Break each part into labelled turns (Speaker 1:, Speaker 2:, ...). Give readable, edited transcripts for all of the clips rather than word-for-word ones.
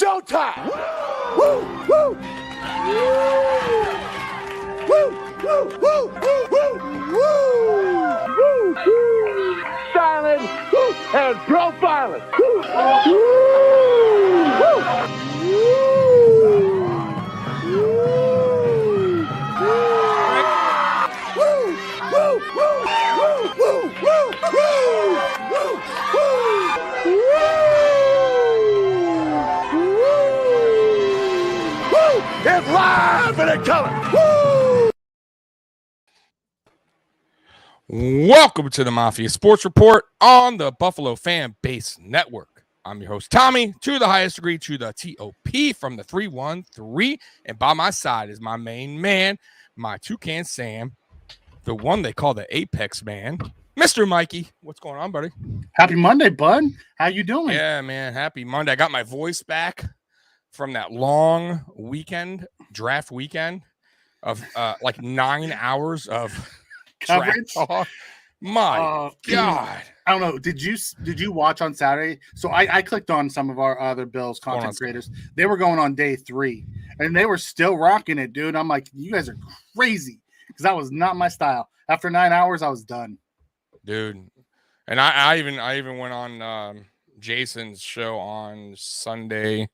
Speaker 1: showtime. Woo, woo. Woo, woo, woo, woo, woo, woo, woo. Styling and profiling. Woo, it's live and in color. Woo!
Speaker 2: Welcome to the Mafia Sports Report on the Buffalo Fan Base Network. I'm your host, Tommy, to the highest degree, to the TOP from the 313. And by my side is my main man, my Toucan Sam, the one they call the Apex Man, Mr. Mikey. What's going on, buddy?
Speaker 3: Happy Monday, bud. How you doing?
Speaker 2: Yeah, man. Happy Monday. I got my voice back from that long weekend, draft weekend of like 9 hours of
Speaker 3: Coverage.
Speaker 2: My God.
Speaker 3: I don't know. Did you watch on Saturday? So I clicked on some of our other Bills content creators. They were going on day 3 and they were still rocking it, dude. I'm like, you guys are crazy because that was not my style. After 9 hours, I was done,
Speaker 2: dude. And I even went on Jason's show on Sunday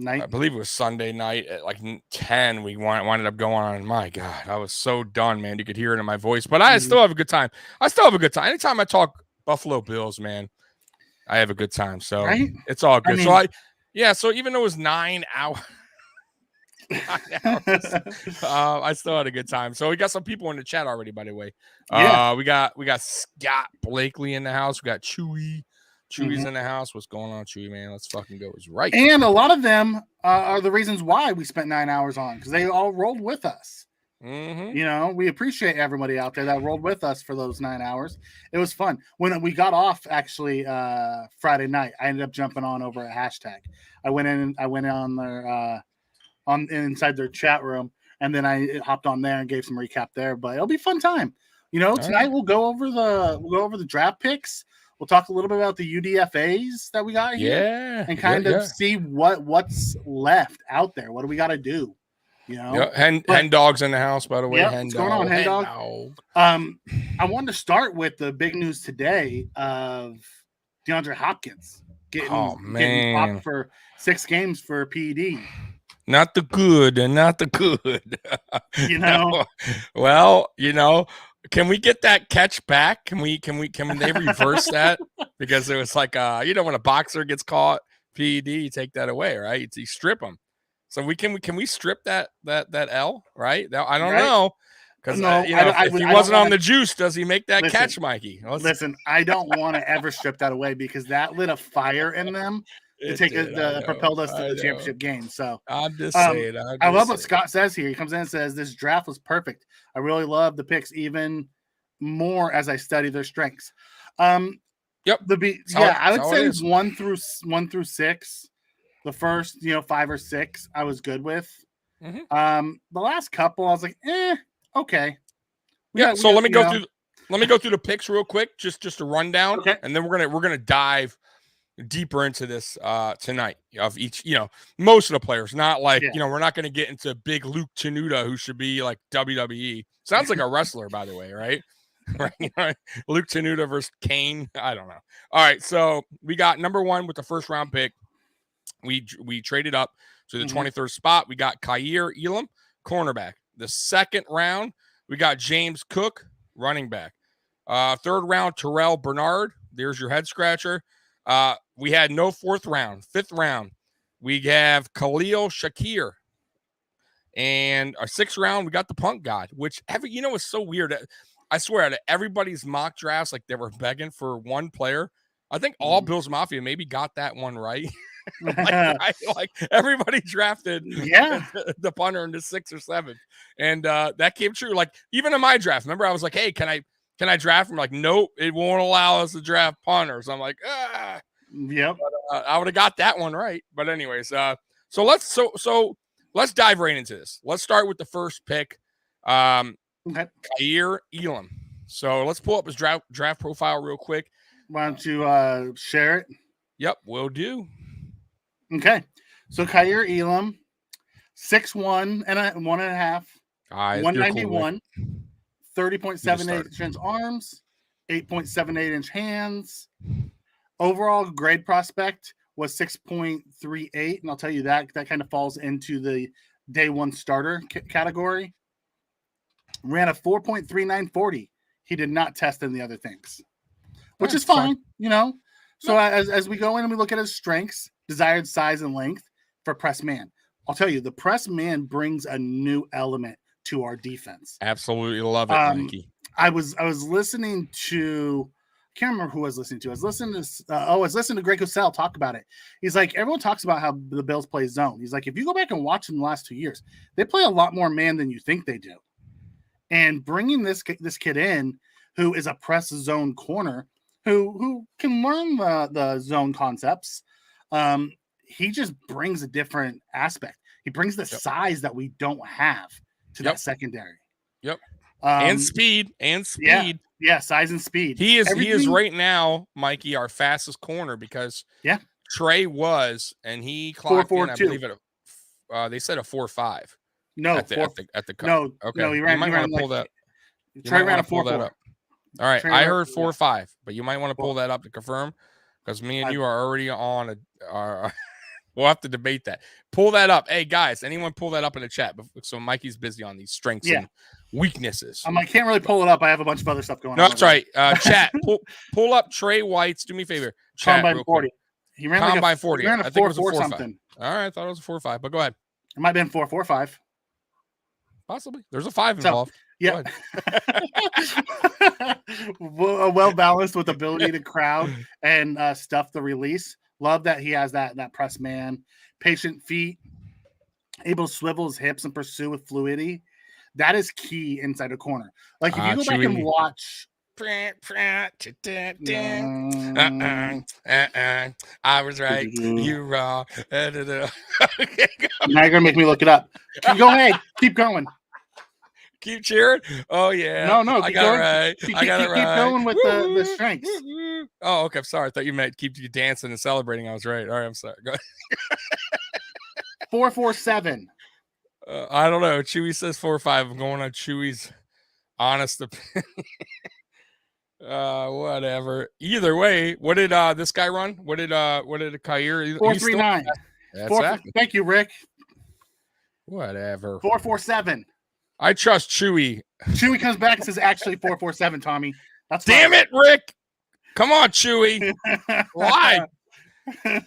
Speaker 2: night. I believe it was Sunday night at like 10. We winded up going on. My God, I was so done, man. You could hear it in my voice, but I still have a good time. Anytime I talk Buffalo Bills, man, I have a good time. So It's all good. So even though it was 9 hours, I still had a good time. So we got some people in the chat already, by the way. We got Scott Blakely in the house. We got Chewy. Chewy's in the house. What's going on, Chewy, man? Let's fucking go. It's right.
Speaker 3: And a lot of them are the reasons why we spent 9 hours on, because they all rolled with us.
Speaker 2: Mm-hmm.
Speaker 3: You know, we appreciate everybody out there that rolled with us for those 9 hours. It was fun. When we got off, actually, Friday night, I ended up jumping on over a hashtag. I went on their inside their chat room, and then I hopped on there and gave some recap there. But it'll be a fun time. You know, tonight we'll go over the draft picks. We'll talk a little bit about the UDFAs that we got here, and kind of see what's left out there. What do we got to do? You know,
Speaker 2: hen dogs in the house, by the way.
Speaker 3: Yeah, what's going on, hen dog? I wanted to start with the big news today of DeAndre Hopkins getting popped for 6 games for PED.
Speaker 2: Not the good, and not the good.
Speaker 3: You know,
Speaker 2: well, you know. Can we get that catch back? Can they reverse that? Because it was like when a boxer gets caught PED, you take that away, right? You strip them. So can we strip that L, right? I don't know. Because if he wasn't on the juice, does he make that catch, Mikey?
Speaker 3: Listen, I don't want to ever strip that away because that lit a fire in them. Propelled us to the championship game. So
Speaker 2: I'm just saying.
Speaker 3: I love what Scott says here. He comes in and says, "This draft was perfect. I really love the picks even more as I study their strengths." I would say 1 through 6. The first, 5 or 6, I was good with.
Speaker 2: Mm-hmm.
Speaker 3: The last couple, I was like, okay.
Speaker 2: Let me go through the picks real quick, just a rundown, and then we're gonna dive deeper into this tonight of each, most of the players, not like, we're not going to get into big Luke Tenuta, who should be like WWE. Sounds like a wrestler, by the way, right? Right. Luke Tenuta versus Kane. I don't know. All right. So we got number 1 with the first round pick. We traded up to the 23rd spot. We got Kaiir Elam, cornerback. The second round, we got James Cook, running back. Third round, Terrell Bernard. There's your head scratcher. We had no 4th round. 5th round, we have Khalil Shakir. And our 6th round, we got the punt god, which it's so weird. I swear to everybody's mock drafts, like they were begging for one player. I think all Bills Mafia maybe got that one right. like everybody drafted the punter in the 6th or 7th. And that came true. Like even in my draft, remember I was like, hey, can I draft him? Like, nope, it won't allow us to draft punters. So I'm like,
Speaker 3: Yep.
Speaker 2: But, I would have got that one right. But anyways, so let's dive right into this. Let's start with the first pick. Kaiir Elam. So let's pull up his draft profile real quick.
Speaker 3: Why don't you share it?
Speaker 2: Yep, will do.
Speaker 3: Okay. So Kaiir Elam, 6'1" and 1.5, 191, 30.78 inch arms, 8.78 inch hands. Overall grade prospect was 6.38, and I'll tell you that kind of falls into the day one starter category. Ran a 4.3940. He did not test in the other things, which is fine, you know. So as we go in and we look at his strengths, desired size and length for press man, I'll tell you, the press man brings a new element to our defense.
Speaker 2: Absolutely love it, Mikey.
Speaker 3: I was listening to, I can't remember who I was listening to. I was listening to Greg Cosell talk about it. He's like, everyone talks about how the Bills play zone. He's like, if you go back and watch them the last 2 years, they play a lot more man than you think they do. And bringing this kid in, who is a press zone corner, who can learn the zone concepts, he just brings a different aspect. He brings the size that we don't have to that secondary.
Speaker 2: Yep. And speed.
Speaker 3: Yeah, size and speed.
Speaker 2: He is right now, Mikey, our fastest corner because Trey was, and he clocked in, I believe they said a 4.5.
Speaker 3: No,
Speaker 2: at the cut.
Speaker 3: No,
Speaker 2: okay.
Speaker 3: No, he
Speaker 2: ran. You might want to pull that.
Speaker 3: Trey ran a 4.4.
Speaker 2: All right, I heard 4.5, but you might want to pull that up to confirm because me and you are already on we'll have to debate that. Pull that up. Hey guys, anyone pull that up in the chat? So Mikey's busy on these strengths and weaknesses.
Speaker 3: I can't really pull it up. I have a bunch of other stuff going on.
Speaker 2: No, that's right. Chat, pull up Trey White's. Do me a favor. Chat,
Speaker 3: Combine 40. He ran
Speaker 2: Combine 40.
Speaker 3: He ran a 4.4 something.
Speaker 2: All right, I thought it was a 4.5, but go ahead.
Speaker 3: It might have been 4.45.
Speaker 2: Possibly. There's a 5 involved.
Speaker 3: Yeah. Well balanced with ability to crowd and stuff the release. Love that he has that press man, patient feet, able to swivel his hips and pursue with fluidity. That is key inside a corner. Like if you go back and watch.
Speaker 2: I was right. You wrong. Okay,
Speaker 3: now you're gonna make me look it up. Go ahead. Keep going.
Speaker 2: Keep cheering. Oh yeah.
Speaker 3: No.
Speaker 2: I got it right. I got it right.
Speaker 3: Keep going with the strengths.
Speaker 2: Oh, okay. I'm sorry. I thought you meant keep you dancing and celebrating. I was right. All right. I'm sorry. Go ahead.
Speaker 3: 4.47.
Speaker 2: I don't know. Chewy says 4.5. I'm going on Chewy's honest opinion. Whatever. Either way, what did this guy run? What did Kaiir?
Speaker 3: 4.39. Thank you, Rick.
Speaker 2: Whatever.
Speaker 3: 4.47.
Speaker 2: I trust Chewy.
Speaker 3: Chewy comes back and says actually 4.47, Tommy. That's
Speaker 2: damn it, Rick. Come on, Chewy. Lie.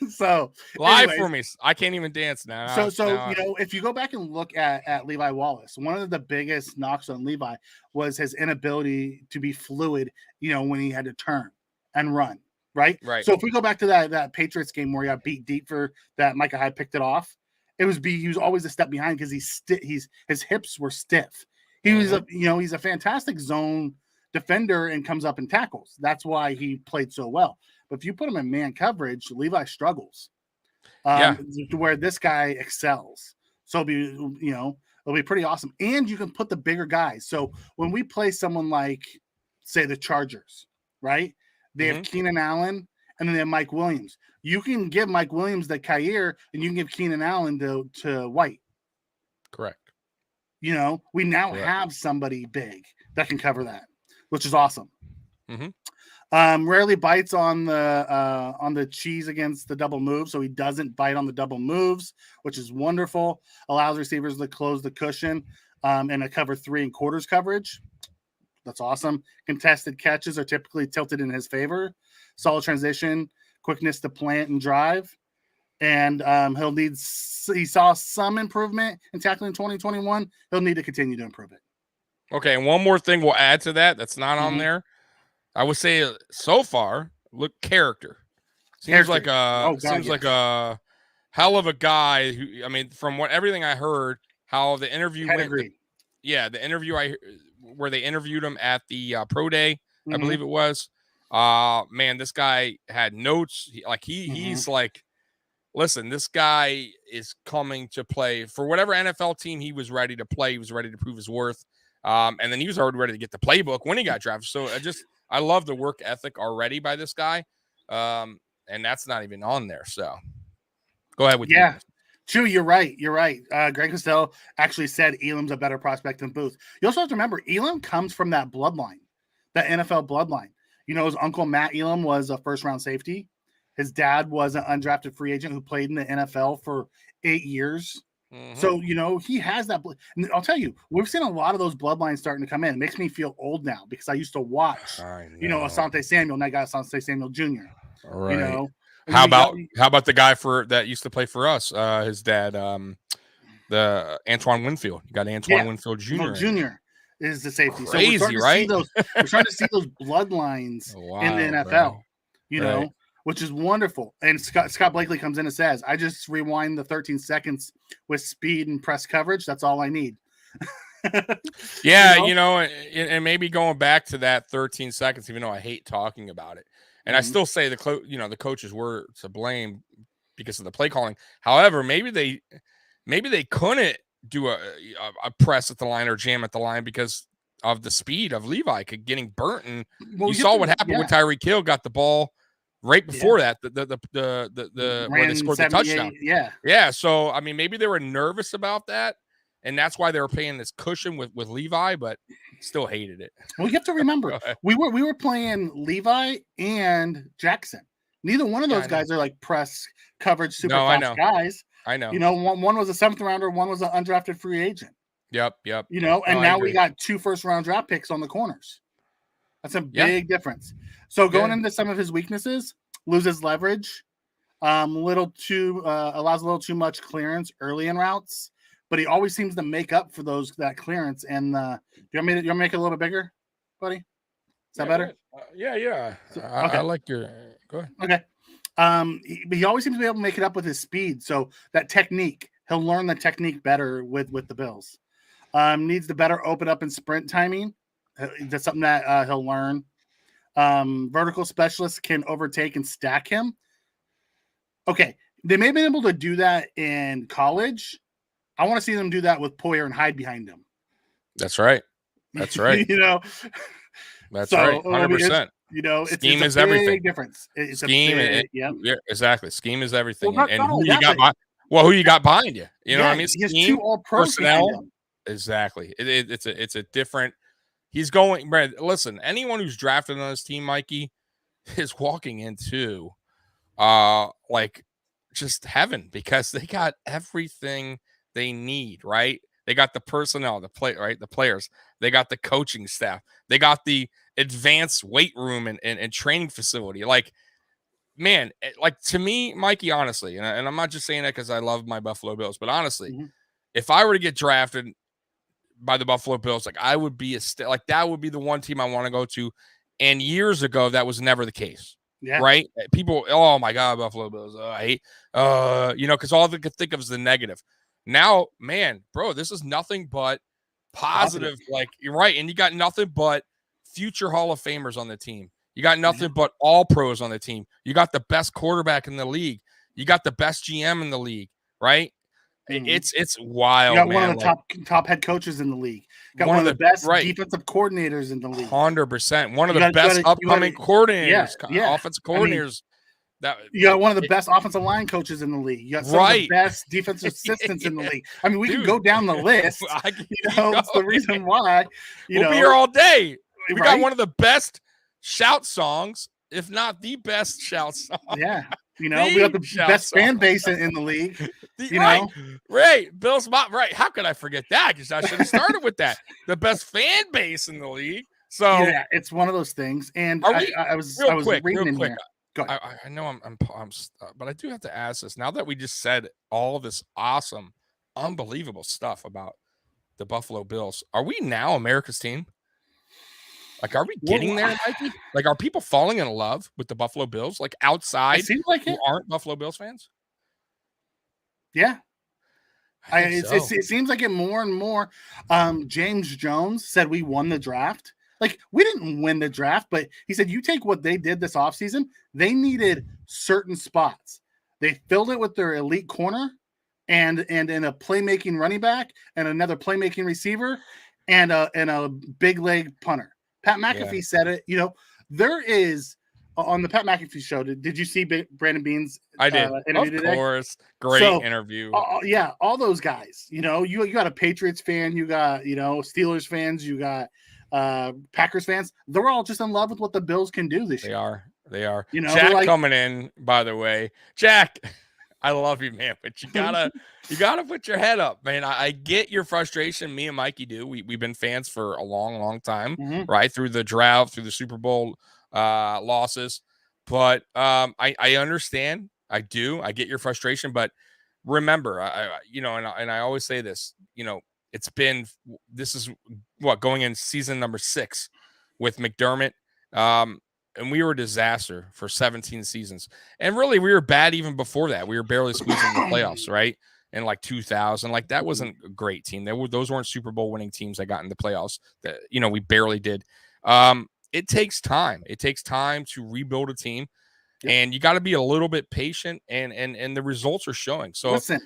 Speaker 3: So
Speaker 2: lie for me. I can't even dance now.
Speaker 3: So you know, if you go back and look at Levi Wallace, one of the biggest knocks on Levi was his inability to be fluid, you know, when he had to turn and run. Right. So if we go back to that Patriots game where he got beat deep for that, Micah Hyde picked it off. He was always a step behind because his hips were stiff. He was he's a fantastic zone defender and comes up and tackles. That's why he played so well. But if you put him in man coverage, Levi struggles. To where this guy excels. So it'll be pretty awesome. And you can put the bigger guys. So when we play someone like, say, the Chargers, right? They have Keenan Allen and then they have Mike Williams. You can give Mike Williams the Kaiir, and you can give Keenan Allen to White.
Speaker 2: Correct.
Speaker 3: You know, we now have somebody big that can cover that, which is awesome. Rarely bites on the cheese against the double move, so he doesn't bite on the double moves, which is wonderful. Allows receivers to close the cushion and a cover 3 and quarters coverage. That's awesome. Contested catches are typically tilted in his favor. Solid transition. Quickness to plant and drive, and he saw some improvement in tackling in 2021. He'll need to continue to improve it.
Speaker 2: Okay, and one more thing we'll add to that's not on there. I would say so far, look, character seems like a hell of a guy. Who, I mean, from everything I heard, how the interview went. The interview where they interviewed him at the pro day, I believe it was. Man, this guy had notes. He's like, listen, this guy is coming to play for whatever NFL team he was ready to play. He was ready to prove his worth. And then he was already ready to get the playbook when he got drafted. So I love the work ethic already by this guy. And that's not even on there. So go ahead with
Speaker 3: True, you're right. You're right. Greg Costell actually said Elam's a better prospect than Booth. You also have to remember Elam comes from that bloodline, that NFL bloodline. You know, his uncle Matt Elam was a first-round safety. His dad was an undrafted free agent who played in the NFL for 8 years. Mm-hmm. So, you know, he has that. And I'll tell you, we've seen a lot of those bloodlines starting to come in. It makes me feel old now because I used to watch, you know, Asante Samuel, and I got Asante Samuel Jr.
Speaker 2: Right.
Speaker 3: You know,
Speaker 2: how about the guy that used to play for us? His dad, the Antoine Winfield. You got Antoine Winfield Jr.
Speaker 3: Jr. is the safety.
Speaker 2: Crazy,
Speaker 3: so we're starting to see those bloodlines in the NFL. Bro. You know, which is wonderful. And Scott Blakely comes in and says, "I just rewind the 13 seconds with speed and press coverage. That's all I need."
Speaker 2: Yeah, you know, and maybe going back to that 13 seconds, even though I hate talking about it. And I still say the coaches were to blame because of the play calling. However, maybe they couldn't do a press at the line or jam at the line because of the speed of Levi getting burnt. And you saw what happened when Tyreek Hill got the ball right before that. The when they scored the touchdown. Yeah. So I mean, maybe they were nervous about that, and that's why they were paying this cushion with Levi, but still hated it.
Speaker 3: Well, you have to remember, we were playing Levi and Jackson. Neither one of those guys are like press coverage super fast guys.
Speaker 2: I know.
Speaker 3: You know, one was a 7th rounder, one was an undrafted free agent.
Speaker 2: Yep.
Speaker 3: You know, and now we got 2 first-round draft picks on the corners. That's a big difference. So going into some of his weaknesses, loses leverage, allows a little too much clearance early in routes. But he always seems to make up for that clearance. And do you want me to make it a little bit bigger, buddy? Is that better?
Speaker 2: Yeah. So, okay. I like your. Go ahead.
Speaker 3: Okay. He always seems to be able to make it up with his speed. So that technique, he'll learn the technique better with the Bills. Needs to better open up and sprint timing. That's something that he'll learn. Vertical specialists can overtake and stack him. Okay, they may have been able to do that in college. I want to see them do that with Poyer and Hyde behind him.
Speaker 2: That's right.
Speaker 3: You know,
Speaker 2: that's right. 100%.
Speaker 3: You know,
Speaker 2: scheme
Speaker 3: is
Speaker 2: a everything.
Speaker 3: Big difference. It's
Speaker 2: scheme.
Speaker 3: Yeah,
Speaker 2: exactly. Scheme is everything. Well, and who you got? Who you got behind you? You know what I mean?
Speaker 3: He has 2 all-pro
Speaker 2: personnel. Exactly. It's a different. He's going. Brad, listen, anyone who's drafted on this team, Mikey, is walking into, like, just heaven because they got everything they need, right? They got the personnel, the players. They got the coaching staff. They got the advanced weight room and training facility. Like, man, like to me, Mikey, honestly, and I'm not just saying that because I love my Buffalo Bills, but honestly, if I were to get drafted by the Buffalo Bills, like I would be like that would be the one team I want to go to. And years ago, that was never the case. Yeah. Right? People, oh my God, Buffalo Bills. I hate, you know, because all they could think of is the negative. Now, man, bro, this is nothing but positive. Like, you're right. And you got nothing but future Hall of Famers on the team. You got nothing but all pros on the team. You got the best quarterback in the league. You got the best GM in the league, right? It's wild.
Speaker 3: You got one of the top head coaches in the league. You got one of the best defensive coordinators in the league.
Speaker 2: 100%. One of the best upcoming coordinators, offensive coordinators.
Speaker 3: You got one of the best offensive line coaches in the league. You got some of the best defensive assistants in the league. I mean, we can go down the list. It's the reason why.
Speaker 2: We'll be here all day. We got one of the best shout songs, if not the best shout song.
Speaker 3: Yeah. You know, we got the best fan base in the league.
Speaker 2: Right. Bill's right. How could I forget that? Because I should have started with that. The best fan base in the league. So
Speaker 3: yeah, it's one of those things. And I was reading in here. Go ahead.
Speaker 2: I know I'm but I do have to ask this. Now that we just said all this awesome, unbelievable stuff about the Buffalo Bills, are we now America's team? Like, are we getting there, Mikey? Like, are people falling in love with the Buffalo Bills? Like, outside who aren't Buffalo Bills fans?
Speaker 3: Yeah. It seems like it more and more. James Jones said we won the draft. Like, we didn't win the draft, but he said you take what they did this offseason, they needed certain spots. They filled it with their elite corner and in a playmaking running back and another playmaking receiver and a big leg punter. Pat McAfee said it. You know, there is on the Pat McAfee show, did you see Brandon Beane's interview today?
Speaker 2: Of course. Great interview.
Speaker 3: Yeah, all those guys. You know, you got a Patriots fan, you got, Steelers fans, you got Packers fans. They're all just in love with what the Bills can do this year.
Speaker 2: They are.
Speaker 3: You know,
Speaker 2: Jack coming in, by the way. Jack, I love you, man, but you gotta put your head up, man. I get your frustration. Me and Mikey do. We've been fans for a long, long time, right? Through the drought, through the Super Bowl losses. But I understand. I do. I get your frustration. But remember, I always say this, this is going in season number 6 with McDermott. And we were a disaster for 17 seasons. And really, we were bad even before that. We were barely squeezing the playoffs, right? In like 2000. Like, that wasn't a great team. Those weren't Super Bowl winning teams that got in the playoffs. That, we barely did. It takes time. It takes time to rebuild a team. Yep. And you got to be a little bit patient, and the results are showing. So
Speaker 3: listen,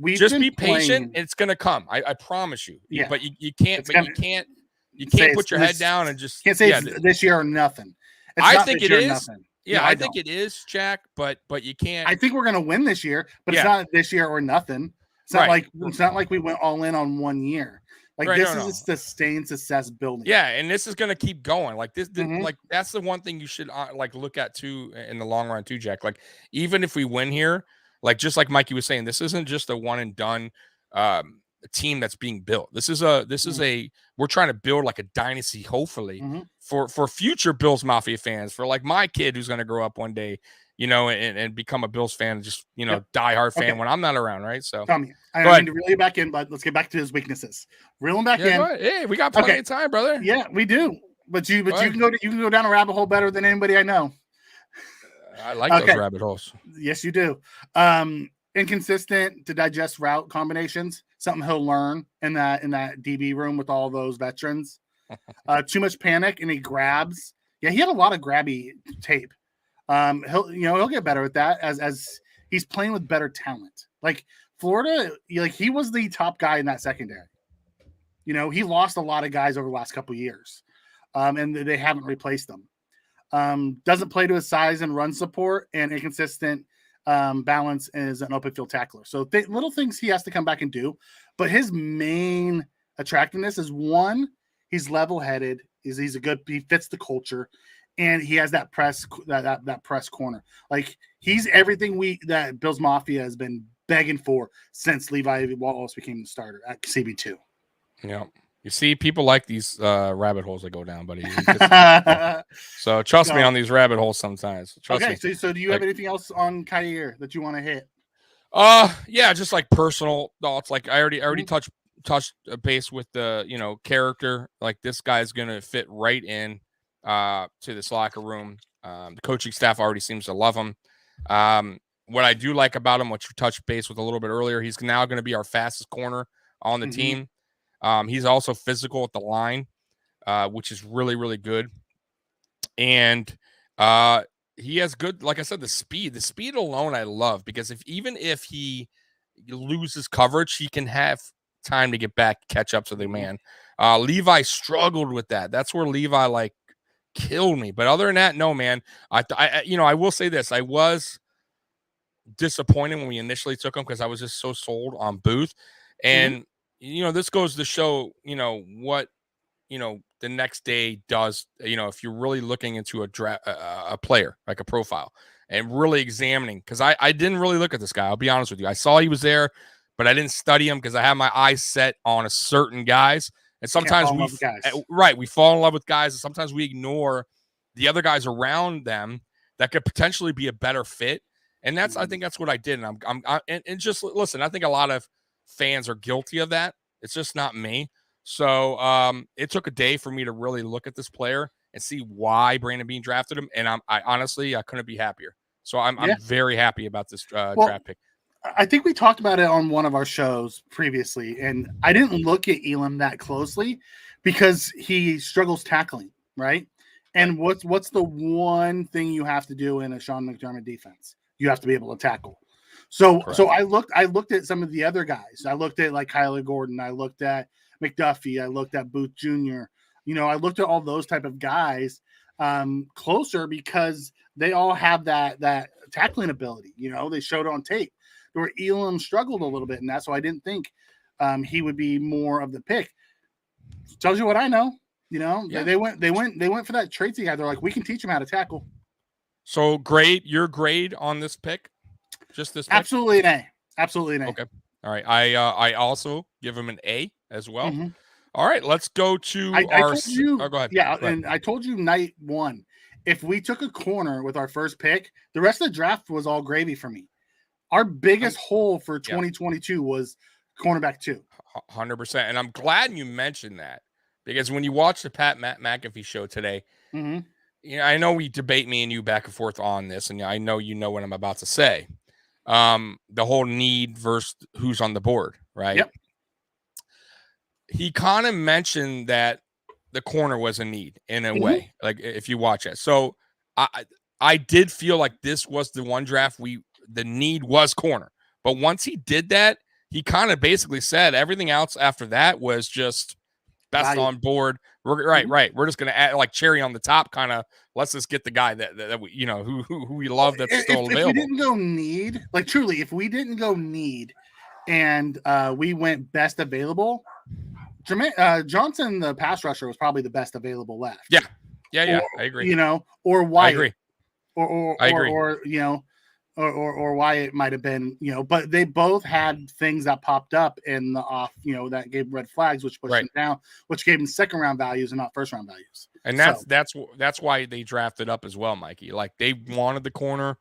Speaker 2: just be patient. It's going to come. I promise you.
Speaker 3: Yeah.
Speaker 2: But you can't put your head down and just
Speaker 3: can't say this year or nothing.
Speaker 2: I think it is. Yeah, I think it is, Jack. But you can't.
Speaker 3: I think we're going to win this year, but it's not this year or nothing. It's not like we went all in on one year. Like, this is a sustained success building.
Speaker 2: Yeah, and this is going to keep going. Like this, like that's the one thing you should look at too in the long run too, Jack. Like, even if we win here, like just like Mikey was saying, this isn't just a one and done team that's being built. This is we're trying to build like a dynasty, hopefully, for future Bills Mafia fans, for like my kid who's going to grow up one day, and become a Bills fan, just diehard fan when I'm not around, right? So
Speaker 3: Tommy, I need to reel you back in, but let's get back to his weaknesses. Reel him back in.
Speaker 2: Hey, we got plenty of time, brother.
Speaker 3: Yeah, we do. But you can go down a rabbit hole better than anybody I know.
Speaker 2: I like those rabbit holes.
Speaker 3: Yes, you do. Inconsistent to digest route combinations, something he'll learn in that DB room with all those veterans. Too much panic and he grabs. Yeah, he had a lot of grabby tape. He'll get better at that as he's playing with better talent. Like Florida, he was the top guy in that secondary. He lost a lot of guys over the last couple of years, and they haven't replaced them. Doesn't play to his size and run support, and inconsistent balance as an open field tackler. So little things he has to come back and do. But his main attractiveness is, one, he's level-headed. He fits the culture, and he has that press that press corner. Like, he's everything that Bills Mafia has been begging for since Levi Wallace became the starter at CB2.
Speaker 2: Yeah. You see, people like these rabbit holes that go down, buddy. So trust me on these rabbit holes sometimes. Trust me.
Speaker 3: So do you have anything else on Kaiir that you want to hit?
Speaker 2: Yeah, just like personal thoughts. Like, I already touched base with the character. Like, this guy's gonna fit right in to this locker room. The coaching staff already seems to love him. What I do like about him, which we touched base with a little bit earlier, he's now going to be our fastest corner on the team. He's also physical at the line, which is really, really good. And he has good, like I said, the speed. The speed alone I love, because even if he loses coverage, he can have time to get back, catch up to the man. Levi struggled with that. That's where Levi killed me. But other than that, no, man. I will say this. I was disappointed when we initially took him, because I was just so sold on Booth. And this goes to show, what, the next day does, if you're really looking into a player, like a profile, and really examining, because I didn't really look at this guy. I'll be honest with you. I saw he was there, but I didn't study him because I have my eyes set on a certain guys. And sometimes we fall in love with guys, and sometimes we ignore the other guys around them that could potentially be a better fit. And I think that's what I did. And just listen, I think a lot of fans are guilty of that. It's just not me. So it took a day for me to really look at this player and see why Brandon Beane drafted him. And I honestly couldn't be happier. So I'm very happy about this draft pick.
Speaker 3: I think we talked about it on one of our shows previously, and I didn't look at Elam that closely because he struggles tackling, right? And what's the one thing you have to do in a Sean McDermott defense? You have to be able to tackle. So I looked at some of the other guys. I looked at like Kyler Gordon. I looked at McDuffie. I looked at Booth Jr. I looked at all those type of guys closer because they all have that tackling ability. You know, they showed on tape where Elam struggled a little bit, and that's why I didn't think he would be more of the pick. Tells you what I know. You know, they went for that traitsy guy. They're like, we can teach him how to tackle.
Speaker 2: So your grade on this pick, just this pick?
Speaker 3: Absolutely an A. Absolutely an A.
Speaker 2: Okay. All right. I also give him an A as well.
Speaker 3: Mm-hmm.
Speaker 2: All right. Let's go to
Speaker 3: I told you,
Speaker 2: go ahead.
Speaker 3: Yeah,
Speaker 2: go ahead.
Speaker 3: And I told you night one, if we took a corner with our first pick, the rest of the draft was all gravy for me. Our biggest hole for 2022 was cornerback 2.
Speaker 2: 100%. And I'm glad you mentioned that, because when you watch the Pat McAfee show today,
Speaker 3: mm-hmm.
Speaker 2: you know, I know we debate, me and you, back and forth on this, and I know you know what I'm about to say. The whole need versus who's on the board, right?
Speaker 3: Yep.
Speaker 2: He kind of mentioned that the corner was a need in a way, like if you watch it. So I did feel like this was the one draft the need was corner. But once he did that, he kind of basically said everything else after that was just best on board. Right. We're just going to add like cherry on the top, kind of. Let's just get the guy that we, you know, who we love that's still available.
Speaker 3: If we didn't go need, like truly, if we didn't go need, and we went best available, Johnson, the pass rusher, was probably the best available left.
Speaker 2: Yeah.
Speaker 3: Or,
Speaker 2: I agree.
Speaker 3: You know, or Wyatt.
Speaker 2: I agree.
Speaker 3: I agree. Or you know, or Wyatt might have been, you know, but they both had things that popped up in the off, you know, that gave red flags, which pushed them down, which gave them second round values and not first round values.
Speaker 2: And that's why they drafted up as well, Mikey. Like they wanted the corner.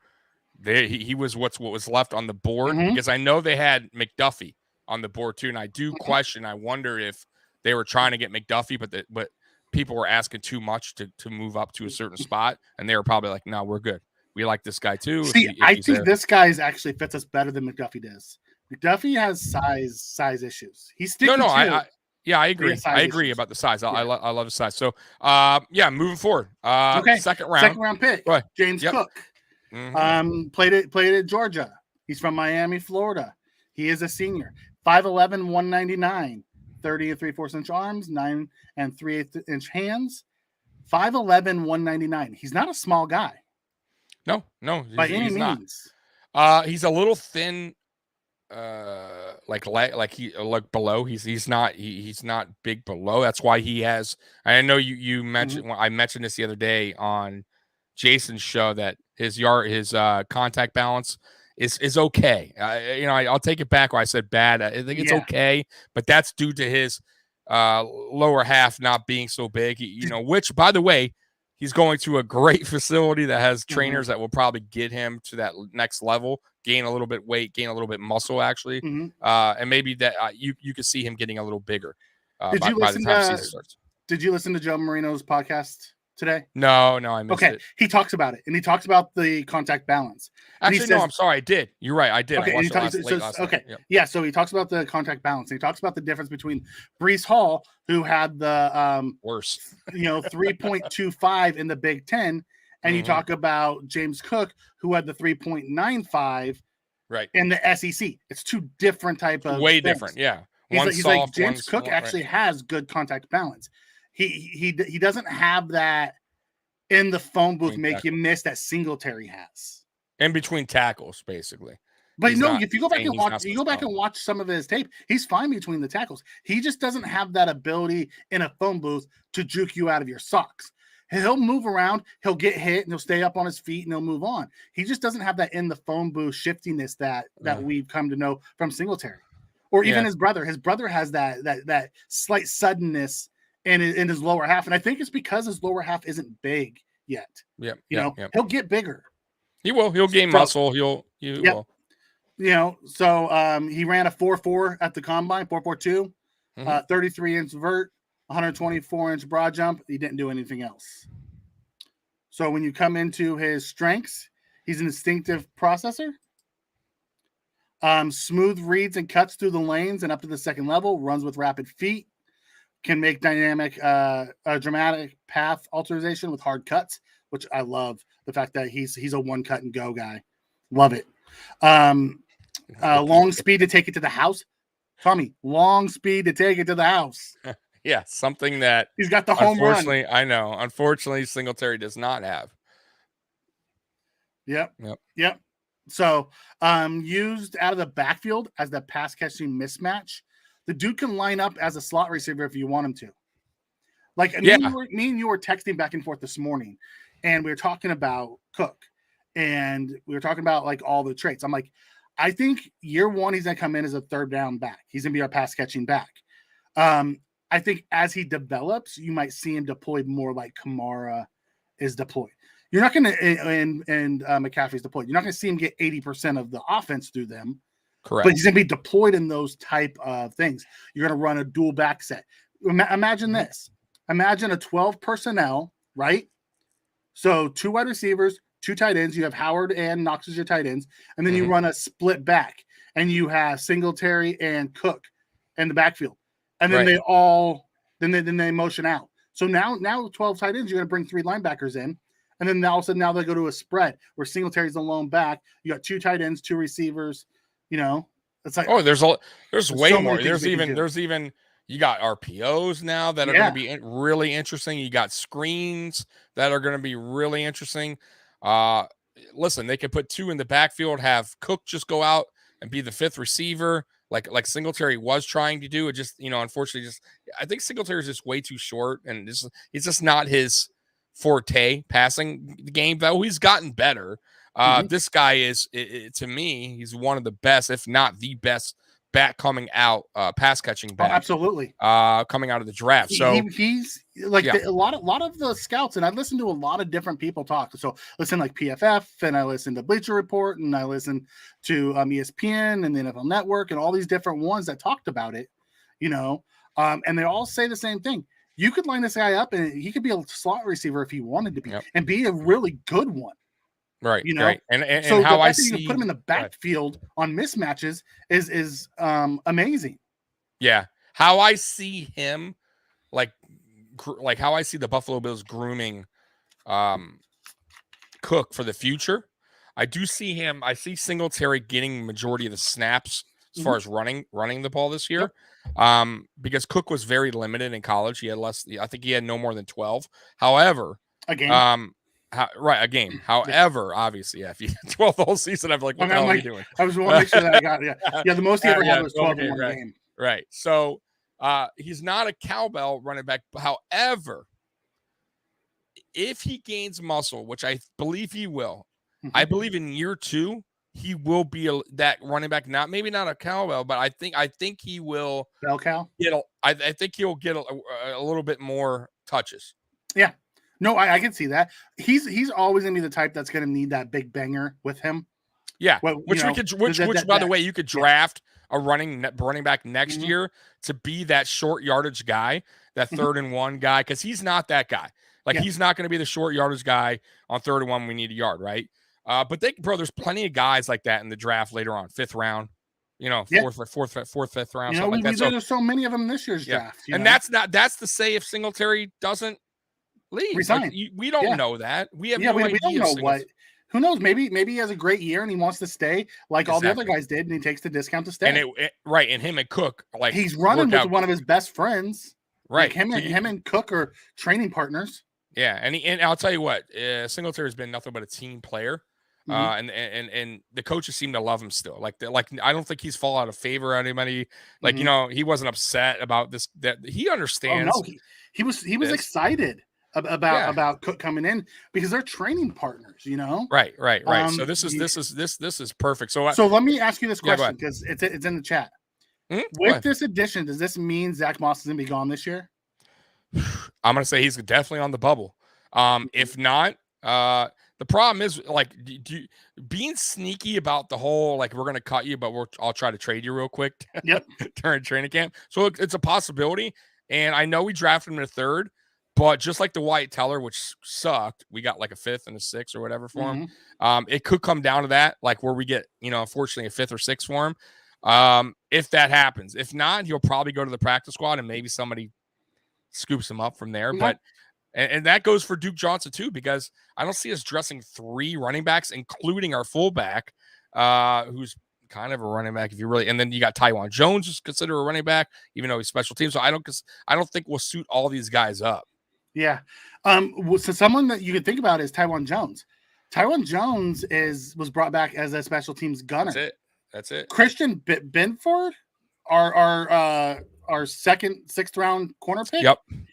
Speaker 2: He was what was left on the board, because I know they had McDuffie on the board too, and I do question. I wonder if they were trying to get McDuffie, but people were asking too much to move up to a certain spot, and they were probably like, "No, we're good. We like this guy too."
Speaker 3: See, I think this guy's actually fits us better than McDuffie does. McDuffie has size issues. He's sticky
Speaker 2: I agree. I agree about the size. I love the size. So, moving forward. Second round
Speaker 3: pick. James Cook. Played at Georgia. He's from Miami, Florida. He is a senior. 5'11", 199, 30 and 3/4 inch arms, 9 and 3/8 inch hands. 5'11", 199. He's not a small guy.
Speaker 2: No,
Speaker 3: by any means.
Speaker 2: He's a little thin, like below. He's not big below. That's why he has. I know you mentioned. I mentioned this the other day on Jason's show that his contact balance is okay. I'll take it back where I said bad. I think it's okay, but that's due to his lower half not being so big. Which, by the way, he's going to a great facility that has trainers that will probably get him to that next level, gain a little bit weight, gain a little bit muscle, actually. And maybe that you could see him getting a little bigger by the time season starts.
Speaker 3: Did you listen to Joe Marino's podcast today?
Speaker 2: No, I missed it.
Speaker 3: He talks about it, and he talks about the contact balance.
Speaker 2: Actually, no, I'm sorry. I did. You're right. I did.
Speaker 3: Okay,
Speaker 2: I watched it last night.
Speaker 3: Yep. Yeah, so he talks about the contact balance. And he talks about the difference between Breece Hall, who had the
Speaker 2: worse,
Speaker 3: 3.25 in the Big Ten, and you talk about James Cook, who had the 3.95 in the SEC. It's two different type of
Speaker 2: way things. Different. Yeah.
Speaker 3: He's like James Cook actually has good contact balance. He doesn't have that in the phone booth make you miss that Singletary has.
Speaker 2: In between tackles, basically.
Speaker 3: But if you go back and watch some of his tape, he's fine between the tackles. He just doesn't have that ability in a phone booth to juke you out of your socks. He'll move around, he'll get hit, and he'll stay up on his feet, and he'll move on. He just doesn't have that in the phone booth shiftiness that we've come to know from Singletary. Or even his brother. His brother has that slight suddenness in his lower half. And I think it's because his lower half isn't big yet. He'll get bigger.
Speaker 2: He will. He'll gain muscle. He will.
Speaker 3: So he ran a 4.4 at the combine, 4.42, 33-inch vert, 124-inch broad jump. He didn't do anything else. So when you come into his strengths, he's an instinctive processor. Smooth reads and cuts through the lanes and up to the second level, runs with rapid feet, can make dramatic path alteration with hard cuts, which I love. The fact that he's a one cut and go guy. Love it. Long speed to take it to the house. Tommy, long speed to take it to the house.
Speaker 2: Yeah, something that
Speaker 3: he's got the home run.
Speaker 2: Unfortunately, I know. Unfortunately, Singletary does not have.
Speaker 3: Yep. So, used out of the backfield as the pass catching mismatch, the dude can line up as a slot receiver if you want him to. Like me and you were texting back and forth this morning, and we were talking about Cook, and we were talking about like all the traits. I'm like, I think year one he's gonna come in as a third down back. He's gonna be our pass catching back. I think as he develops, you might see him deployed more like Kamara is deployed. You're not going to, and McCaffrey's deployed. You're not going to see him get 80% of the offense through them.
Speaker 2: Correct.
Speaker 3: But he's going to be deployed in those type of things. You're going to run a dual back set. Imagine this. Imagine a 12 personnel, right? So 2 wide receivers, 2 tight ends. You have Howard and Knox as your tight ends. And then you run a split back. And you have Singletary and Cook in the backfield. And then they all then they motion out. So now 12 tight ends, you're going to bring 3 linebackers in. And then all of a sudden, now they go to a spread where Singletary's the lone back. You got 2 tight ends, 2 receivers. You know, it's like
Speaker 2: there's way so more. There's even you got RPOs now that are going to be really interesting. You got screens that are going to be really interesting. Listen, they could put 2 in the backfield, have Cook just go out and be the 5th receiver, like Singletary was trying to do. It just, unfortunately, I think Singletary is just way too short, and it's just not his forte passing the game, though he's gotten better. This guy is, to me, he's one of the best, if not the best back coming out, pass catching back.
Speaker 3: Oh, absolutely.
Speaker 2: Coming out of the draft. So
Speaker 3: he's like a lot of the scouts, and I listen to a lot of different people talk. So listen like PFF, and I listen to Bleacher Report, and I listen to ESPN and the NFL Network, and all these different ones that talked about it, and they all say the same thing. You could line this guy up, and he could be a slot receiver if he wanted to be, and be a really good one.
Speaker 2: Right. Right. And
Speaker 3: so
Speaker 2: how I
Speaker 3: see you put him in the backfield on mismatches is amazing.
Speaker 2: Yeah. How I see him, like how I see the Buffalo Bills grooming Cook for the future. I do see him. I see Singletary getting majority of the snaps as far as running the ball this year. Because Cook was very limited in college. He had less. I think he had no more than 12. However,
Speaker 3: a game.
Speaker 2: A game. However, obviously, if you 12 the whole season, I'm like, what the hell are you doing?
Speaker 3: I was want to make sure that I got the most he ever had was 12 in one game.
Speaker 2: Right. So he's not a cowbell running back. However, if he gains muscle, which I believe he will, I believe in year 2 he will be that running back. Maybe not a cowbell, but I think he will.
Speaker 3: Bell cow.
Speaker 2: I think he'll get a little bit more touches.
Speaker 3: Yeah. No, I can see that. He's always gonna be the type that's gonna need that big banger with him.
Speaker 2: Yeah, by the way, you could draft a running back next year to be that short yardage guy, that 3rd and 1 guy, because he's not that guy. He's not going to be the short yardage guy on 3rd and 1 when we need a yard, right? But there's plenty of guys like that in the draft later on, 5th round, fourth, 5th round.
Speaker 3: There's so many of them in this year's draft.
Speaker 2: And that's to say if Singletary doesn't leave. We don't know that. We have no idea. We don't know what.
Speaker 3: Who knows? Maybe he has a great year and he wants to stay like all the other guys did, and he takes the discount to stay.
Speaker 2: And and him and Cook,
Speaker 3: he's running with one of his best friends.
Speaker 2: Right.
Speaker 3: Him and Cook are training partners.
Speaker 2: Yeah, and I'll tell you what, Singletary has been nothing but a team player. And the coaches seem to love him still. I don't think he's fallen out of favor or anybody. He wasn't upset about this. That he understands.
Speaker 3: Oh, no, he was excited about Cook coming in because they're training partners.
Speaker 2: Right. So this is perfect. So
Speaker 3: let me ask you this question because it's in the chat. With this addition, does this mean Zach Moss is gonna be gone this year?
Speaker 2: I'm gonna say he's definitely on the bubble. If not, the problem is being sneaky about the whole we're gonna cut you, but I'll try to trade you real quick.
Speaker 3: Yep.
Speaker 2: During training camp, so it's a possibility. And I know we drafted him in a 3rd, but just like the Wyatt Teller, which sucked, we got a 5th and a 6th or whatever for him. It could come down to that, where we get unfortunately a 5th or 6th for him. If that happens, if not, he'll probably go to the practice squad and maybe somebody scoops him up from there. But and that goes for Duke Johnson too, because I don't see us dressing 3 running backs, including our fullback, who's kind of a running back if you really. And then you got Taiwan Jones is considered a running back, even though he's special teams. So I don't think we'll suit all these guys up.
Speaker 3: Yeah. So someone that you could think about is Taiwan Jones. Taiwan Jones was brought back as a special teams gunner.
Speaker 2: That's it.
Speaker 3: Christian Benford, our sixth round corner pick.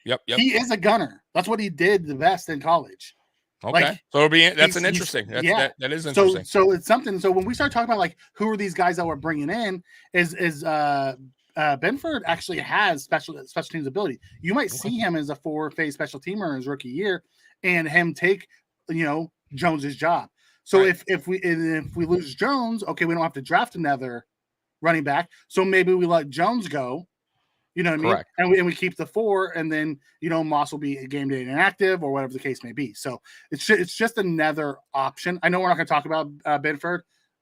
Speaker 2: Yep.
Speaker 3: He is a gunner. That's what he did the best in college.
Speaker 2: Okay. So that's an interesting. That is interesting.
Speaker 3: So it's something. So when we start talking about like who are these guys that we're bringing in, is Benford actually has special teams ability. You might see him as a 4-phase special teamer in his rookie year, and him take Jones's job. So
Speaker 2: right.
Speaker 3: if we lose Jones, okay, we don't have to draft another running back. So maybe we let Jones go. You know what
Speaker 2: Correct.
Speaker 3: I mean? And we keep the 4, and then Moss will be a game day inactive or whatever the case may be. So it's just another option. I know we're not going to talk about Benford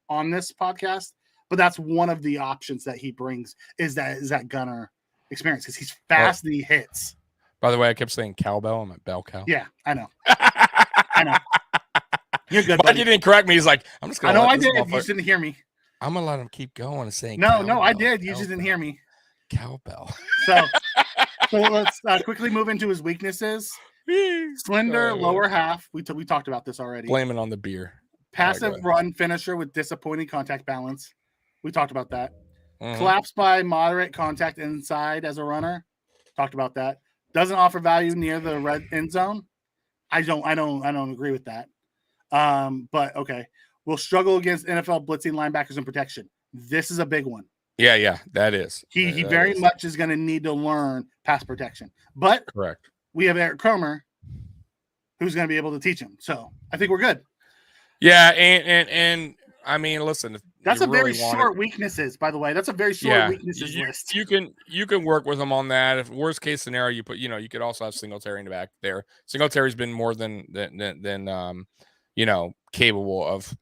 Speaker 3: on this podcast, but that's one of the options that he brings is that gunner experience because he's fast and he hits.
Speaker 2: By the way, I kept saying cowbell. I'm at bell cow.
Speaker 3: Yeah, I know. I know. You're good.
Speaker 2: But you didn't correct me. He's like, I'm just going to.
Speaker 3: I know I did. You just didn't hear me.
Speaker 2: I'm gonna let him keep going and saying.
Speaker 3: No, I did. You just didn't hear me.
Speaker 2: Cowbell.
Speaker 3: So let's quickly move into his weaknesses. Slender lower half. We talked about this already.
Speaker 2: Blame it on the beer.
Speaker 3: Passive run finisher with disappointing contact balance. We talked about that. Collapse by moderate contact inside as a runner. Talked about that. Doesn't offer value near the red end zone. I don't agree with that. But okay. Will struggle against NFL blitzing linebackers and protection. This is a big one.
Speaker 2: Yeah, that is.
Speaker 3: He very much is going to need to learn pass protection. But
Speaker 2: correct.
Speaker 3: We have Eric Cromer, who's going to be able to teach him. So I think we're good.
Speaker 2: Yeah, and I mean, listen.
Speaker 3: That's a very short weaknesses, by the way. That's a very short weaknesses list.
Speaker 2: You can work with him on that. If worst case scenario, you put you could also have Singletary in the back there. Singletary's been more than capable of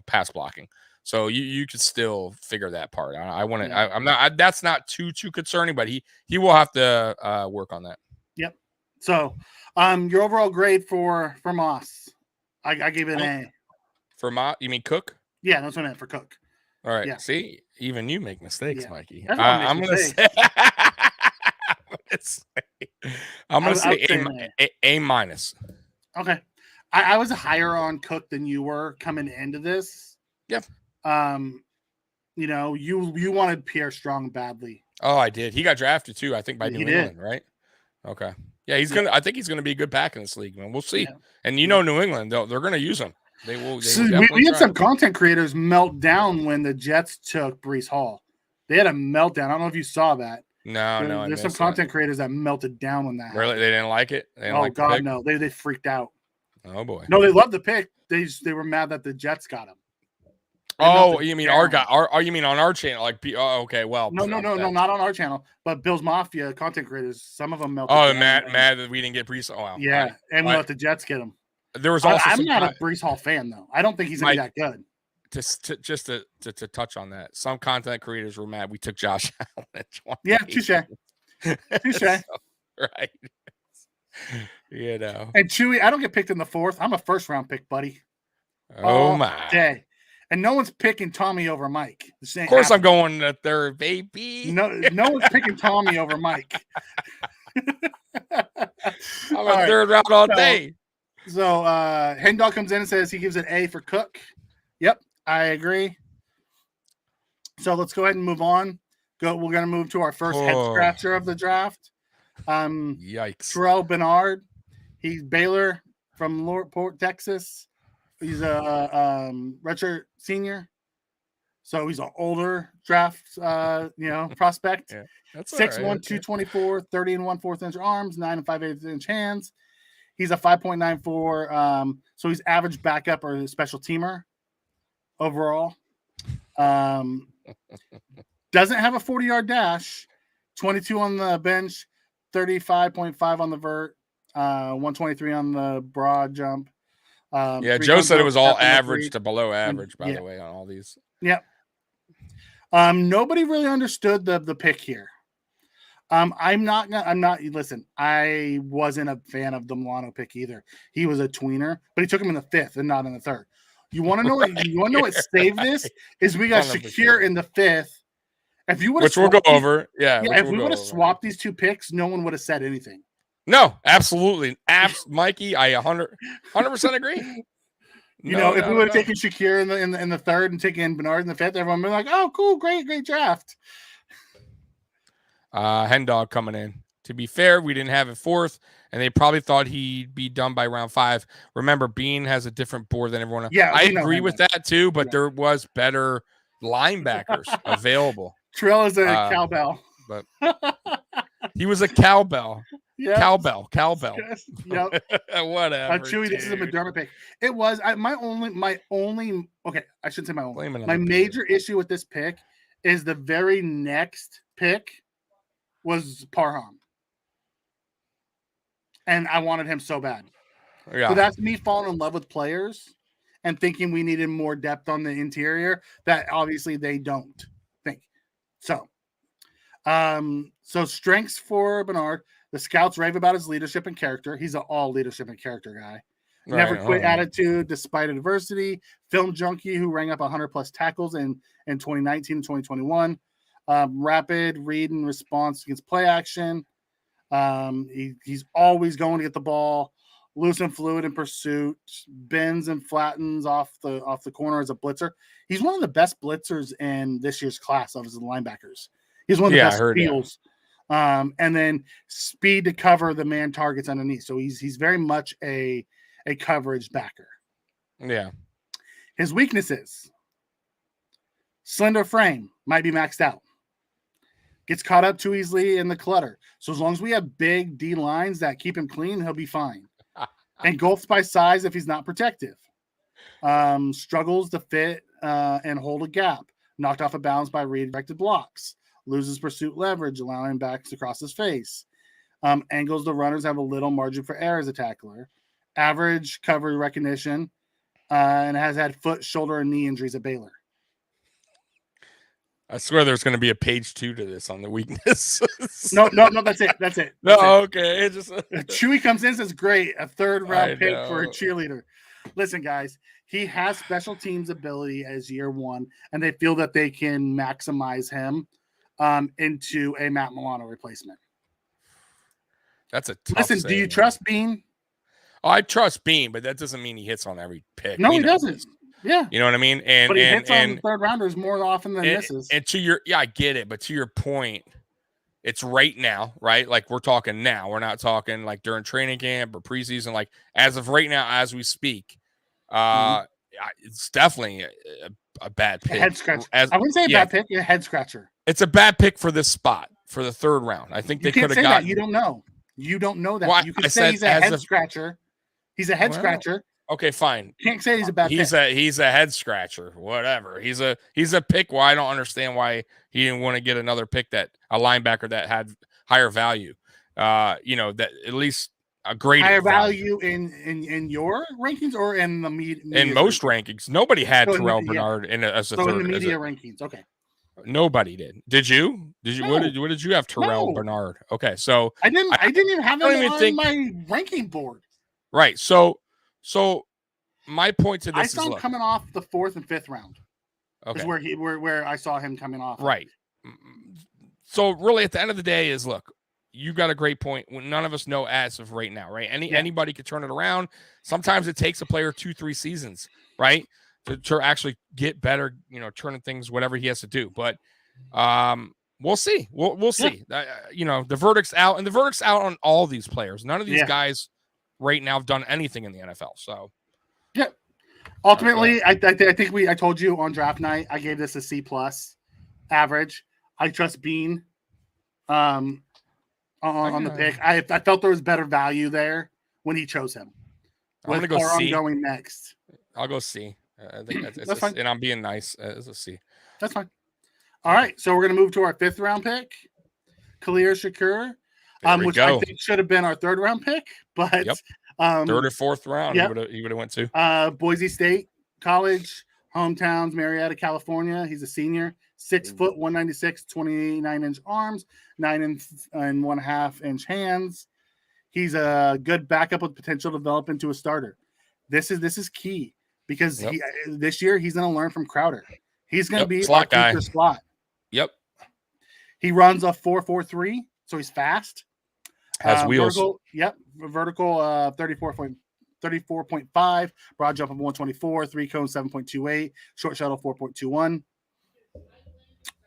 Speaker 2: pass blocking. So you could still figure that part. I'm not. That's not too concerning, but he will have to work on that.
Speaker 3: Yep. So, your overall grade for Moss, I gave it an A.
Speaker 2: For Moss, you mean Cook?
Speaker 3: Yeah, that's what I meant for Cook.
Speaker 2: All right.
Speaker 3: Yeah.
Speaker 2: See, even you make mistakes, Mikey.
Speaker 3: I'm
Speaker 2: gonna say A minus.
Speaker 3: Okay. I was higher on Cook than you were coming into this.
Speaker 2: Yeah.
Speaker 3: You wanted Pierre Strong badly.
Speaker 2: Oh, I did. He got drafted too, I think, by New England, right? Okay. Yeah, I think he's gonna be a good back in this league, man. We'll see. Yeah. And New England, they're gonna use him. They will.
Speaker 3: We had some content creators melt down when the Jets took Breece Hall. They had a meltdown. I don't know if you saw that.
Speaker 2: No.
Speaker 3: There's some content creators that melted down when that.
Speaker 2: Really, they didn't like it.
Speaker 3: God, no. They freaked out.
Speaker 2: Oh boy.
Speaker 3: No, they loved the pick. They were mad that the Jets got him.
Speaker 2: You mean our guy? You mean on our channel? Okay. Well,
Speaker 3: no, not on our channel, but Bill's Mafia content creators. Some of them melted.
Speaker 2: Oh, mad that we didn't get Breece. Oh, wow.
Speaker 3: Yeah, and we let the Jets get him.
Speaker 2: There was also.
Speaker 3: I'm not a Breece Hall fan though. I don't think he's gonna be that good.
Speaker 2: Just to touch on that, some content creators were mad we took Josh Allen.
Speaker 3: Yeah, touche.
Speaker 2: Right.
Speaker 3: And Chewy, I don't get picked in the 4th. I'm a first-round pick, buddy.
Speaker 2: Oh my
Speaker 3: day. And no one's picking Tommy over Mike.
Speaker 2: Of course, I'm going to third, baby.
Speaker 3: No one's picking Tommy over Mike.
Speaker 2: I'm a third round all day.
Speaker 3: So Hendog comes in and says he gives an A for Cook. Yep, I agree. So let's go ahead and move on. We're going to move to our first head scratcher of the draft.
Speaker 2: Yikes.
Speaker 3: Terrell Bernard. He's Baylor from Lordport, Texas. He's a redshirt senior. So he's an older draft prospect.
Speaker 2: Yeah, that's
Speaker 3: 6'1", 224, 30 and 1/4 inch arms, 9 and 5/8 inch hands. He's a 5.94. So he's average backup or special teamer overall. Doesn't have a 40-yard dash, 22 on the bench, 35.5 on the vert, 123 on the broad jump.
Speaker 2: Joe said it was all average to below average, by the way, on all these.
Speaker 3: Yep. Nobody really understood the pick here. Listen, I wasn't a fan of the Milano pick either. He was a tweener, but he took him in the 5th and not in the 3rd. You want to know what? You want to know what saved this is we got
Speaker 2: 100%.
Speaker 3: Shakir in the 5th. If you would,
Speaker 2: which we'll go over. Yeah,
Speaker 3: if we would have swapped these 2 picks, no one would have said anything.
Speaker 2: No, absolutely, Mikey. I 100% agree.
Speaker 3: You know, if we would have taken Shakir in the 3rd and taken Bernard in the 5th, everyone would be like, "Oh, cool, great draft."
Speaker 2: Hendog coming in. To be fair, we didn't have it 4th, and they probably thought he'd be done by round 5. Remember, Bean has a different board than everyone else.
Speaker 3: Yeah,
Speaker 2: I agree with that too, but there was better linebackers available.
Speaker 3: Terrell is a cowbell,
Speaker 2: but he was a cowbell.
Speaker 3: Yeah,
Speaker 2: cowbell.
Speaker 3: Yes. Yep.
Speaker 2: Whatever.
Speaker 3: Chewy, this is a McDermott pick. It was my only. Okay, I shouldn't say my only. My major issue with this pick is the very next pick was Parham, and I wanted him so bad.
Speaker 2: Yeah.
Speaker 3: So that's me falling in love with players and thinking we needed more depth on the interior that obviously they don't think. So, so strengths for Bernard. The scouts rave about his leadership and character. He's an all leadership and character guy. Never quit attitude despite adversity. Film junkie who rang up 100+ tackles in 2019 and 2021. Rapid read and response against play action. He's always going to get the ball. Loose and fluid in pursuit. Bends and flattens off the corner as a blitzer. He's one of the best blitzers in this year's class of his linebackers. He's one of the best steals. And then speed to cover the man targets underneath. So he's very much a coverage backer.
Speaker 2: Yeah.
Speaker 3: His weaknesses: slender frame, might be maxed out. Gets caught up too easily in the clutter. So as long as we have big D lines that keep him clean, he'll be fine. Engulfed by size if he's not protective. Struggles to fit and hold a gap. Knocked off of balance by redirected blocks. Loses pursuit leverage, allowing backs to cross his face. Angles the runners have a little margin for error as a tackler. Average cover recognition, and has had foot, shoulder, and knee injuries at Baylor.
Speaker 2: I swear there's going to be a page 2 to this on the weakness.
Speaker 3: No, that's it. That's it.
Speaker 2: Okay. It just
Speaker 3: Chewy comes in and says, great, a 3rd round pick for a cheerleader. Listen, guys, he has special teams ability as year 1, and they feel that they can maximize him into a Matt Milano replacement.
Speaker 2: That's a tough
Speaker 3: Listen, do you trust Bean?
Speaker 2: Oh, I trust Bean, but that doesn't mean he hits on every pick.
Speaker 3: No, he doesn't. Yeah.
Speaker 2: You know what I mean?
Speaker 3: But he hits on 3rd rounders more often than misses.
Speaker 2: And I get it, but to your point, it's right now, right? Like we're talking now. We're not talking like during training camp or preseason. Like as of right now, as we speak, it's definitely a bad pick.
Speaker 3: A head scratcher. I wouldn't say a bad pick, a head scratcher.
Speaker 2: It's a bad pick for this spot for the 3rd round. I think they could have gotten.
Speaker 3: You don't know. You don't know that.
Speaker 2: Well,
Speaker 3: you can say he's a head scratcher. He's a head scratcher.
Speaker 2: Okay, fine.
Speaker 3: You can't say he's a bad pick.
Speaker 2: He's a head scratcher. Whatever. He's a pick. Well, I don't understand why he didn't want to get another pick that a linebacker that had higher value. That at least a great
Speaker 3: higher value in your rankings or in the media
Speaker 2: in most rankings. Nobody had Terrell Bernard as a third.
Speaker 3: In the media rankings. Okay.
Speaker 2: Nobody did. Did you?
Speaker 3: No.
Speaker 2: What did you have? Terrell Bernard. Okay, so
Speaker 3: I didn't even have him on my ranking board.
Speaker 2: Right. So my point to this
Speaker 3: I saw him coming off the 4th and 5th round. Okay. Is where I saw him coming off.
Speaker 2: Right. So really at the end of the day is look, you got a great point. None of us know as of right now, right? Anybody could turn it around. Sometimes it takes a player 2-3 seasons, right? To actually get better, turning things, whatever he has to do. But we'll see. We'll see. The verdict's out, and the verdict's out on all these players. None of these guys right now have done anything in the NFL. So
Speaker 3: yeah. Ultimately, I think I told you on draft night, I gave this a C+ average. I trust Bean on the pick. I felt there was better value there when he chose him.
Speaker 2: I'm going to go C.
Speaker 3: Going next.
Speaker 2: I'll go C. I think
Speaker 3: that's fine.
Speaker 2: And I'm being nice. It's a C.
Speaker 3: That's fine. All right. So we're going to move to our 5th round pick, Khalil Shakir, which I think should have been our 3rd round pick, but
Speaker 2: 3rd or 4th round, he would have went to.
Speaker 3: Boise State College, hometowns, Marietta, California. He's a senior, 6 foot, 196, 29-inch arms, 9.5-inch hands. He's a good backup with potential to develop into a starter. This is key. because this year he's going to learn from Crowder. He's going to be
Speaker 2: slot guy.
Speaker 3: Slot.
Speaker 2: Yep.
Speaker 3: He runs a 4.43, so he's fast.
Speaker 2: Has wheels.
Speaker 3: Vertical 34.5, broad jump of 124, 3 cone 7.28, short shuttle 4.21.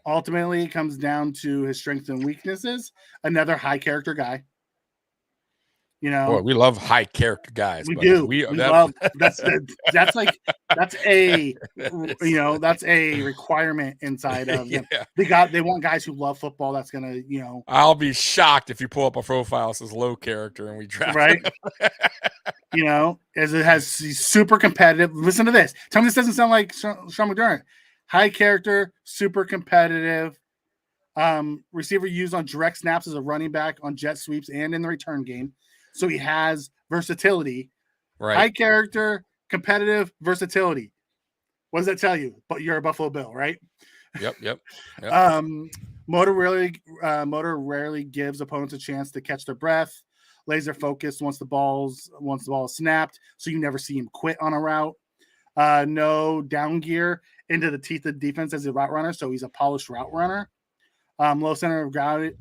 Speaker 3: Ultimately, it comes down to his strengths and weaknesses. Another high character guy. You know,
Speaker 2: boy, we love high character guys.
Speaker 3: We do. We love that's a requirement inside of them. They want guys who love football. That's gonna,
Speaker 2: I'll be shocked if you pull up a profile that says low character and we draft
Speaker 3: him. As it has, he's super competitive. Listen to this. Tell me this doesn't sound like Sean McDermott. High character, super competitive. Receiver used on direct snaps as a running back on jet sweeps and in the return game. So he has versatility,
Speaker 2: right?
Speaker 3: High character, competitive, versatility. What does that tell you? But you're a Buffalo Bill, right?
Speaker 2: Yep.
Speaker 3: Motor rarely gives opponents a chance to catch their breath. Laser focused once the ball is snapped, so you never see him quit on a route. No down gear into the teeth of defense as a route runner, so he's a polished route runner. Low center of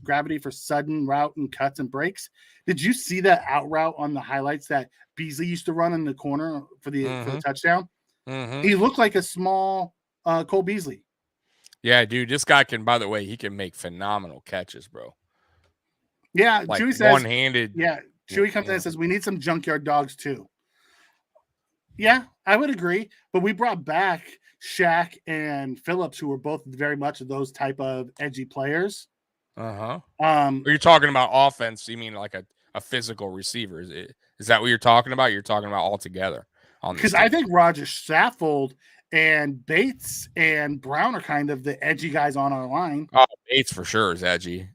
Speaker 3: gravity for sudden route and cuts and breaks. Did you see that out route on the highlights that Beasley used to run in the corner for the touchdown?
Speaker 2: Mm-hmm.
Speaker 3: He looked like a small Cole Beasley.
Speaker 2: Yeah, dude, this guy can. By the way, he can make phenomenal catches, bro.
Speaker 3: Yeah,
Speaker 2: like
Speaker 3: Chewy says
Speaker 2: one-handed.
Speaker 3: Yeah, Chewy comes in and says we need some junkyard dogs too. Yeah, I would agree, but we brought back Shaq and Phillips, who were both very much those type of edgy players.
Speaker 2: Are you talking about offense? You mean like a physical receiver? Is that what you're talking about? You're talking about all together?
Speaker 3: Because I think Roger Saffold and Bates and Brown are kind of the edgy guys on our line.
Speaker 2: Oh, Bates for sure is edgy.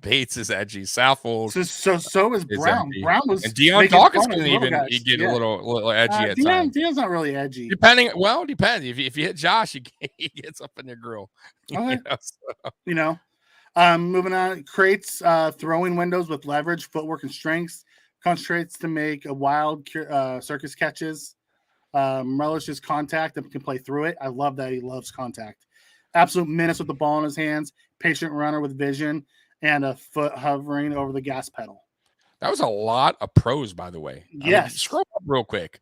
Speaker 2: Bates is edgy. Saffold.
Speaker 3: So is Brown.
Speaker 2: Edgy.
Speaker 3: Brown was,
Speaker 2: and Deion Dawkins can even get a little edgy at times.
Speaker 3: Deion's not really edgy.
Speaker 2: Depends. If you hit Josh, he gets up in your grill.
Speaker 3: Okay. Moving on, creates throwing windows with leverage, footwork, and strengths. Concentrates to make a wild circus catches. Relishes contact and can play through it. I love that he loves contact. Absolute menace with the ball in his hands. Patient runner with vision and a foot hovering over the gas pedal.
Speaker 2: That was a lot of pros, by the way.
Speaker 3: Yes.
Speaker 2: Scroll up real quick.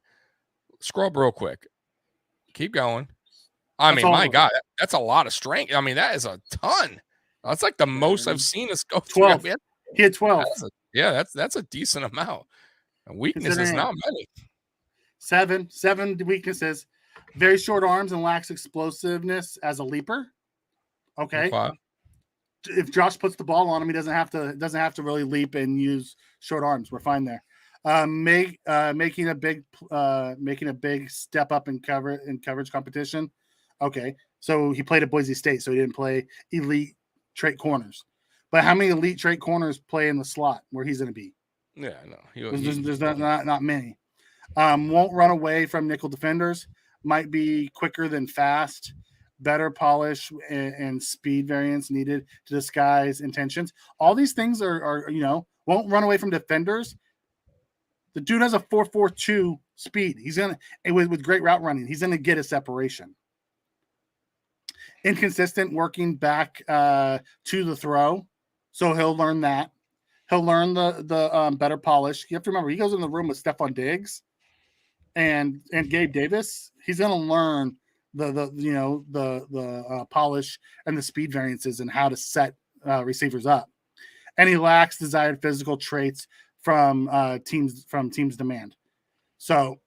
Speaker 2: Keep going. My God, that's a lot of strength. I mean, that is a ton. That's like the most I've seen us go
Speaker 3: 12.
Speaker 2: through.
Speaker 3: He had 12.
Speaker 2: That's a decent amount. Weaknesses, not many.
Speaker 3: 7 weaknesses. Very short arms and lacks explosiveness as a leaper. Okay. If Josh puts the ball on him, he doesn't have to really leap and use short arms. We're fine there. Making a big step up in coverage competition. Okay. So he played at Boise State, so he didn't play elite trait corners. But how many elite trait corners play in the slot where he's going to be?
Speaker 2: Yeah, no.
Speaker 3: There's not many. Won't run away from nickel defenders. Might be quicker than fast. Better polish and speed variance needed to disguise intentions. All these things are won't run away from defenders. The dude has a 4.42 speed. He's gonna with great route running. He's gonna get a separation. Inconsistent working back to the throw, so he'll learn that. He'll learn the better polish. You have to remember he goes in the room with Stephon Diggs and Gabe Davis. He's gonna learn the polish and the speed variances and how to set receivers up. And he lacks desired physical traits from teams demand. So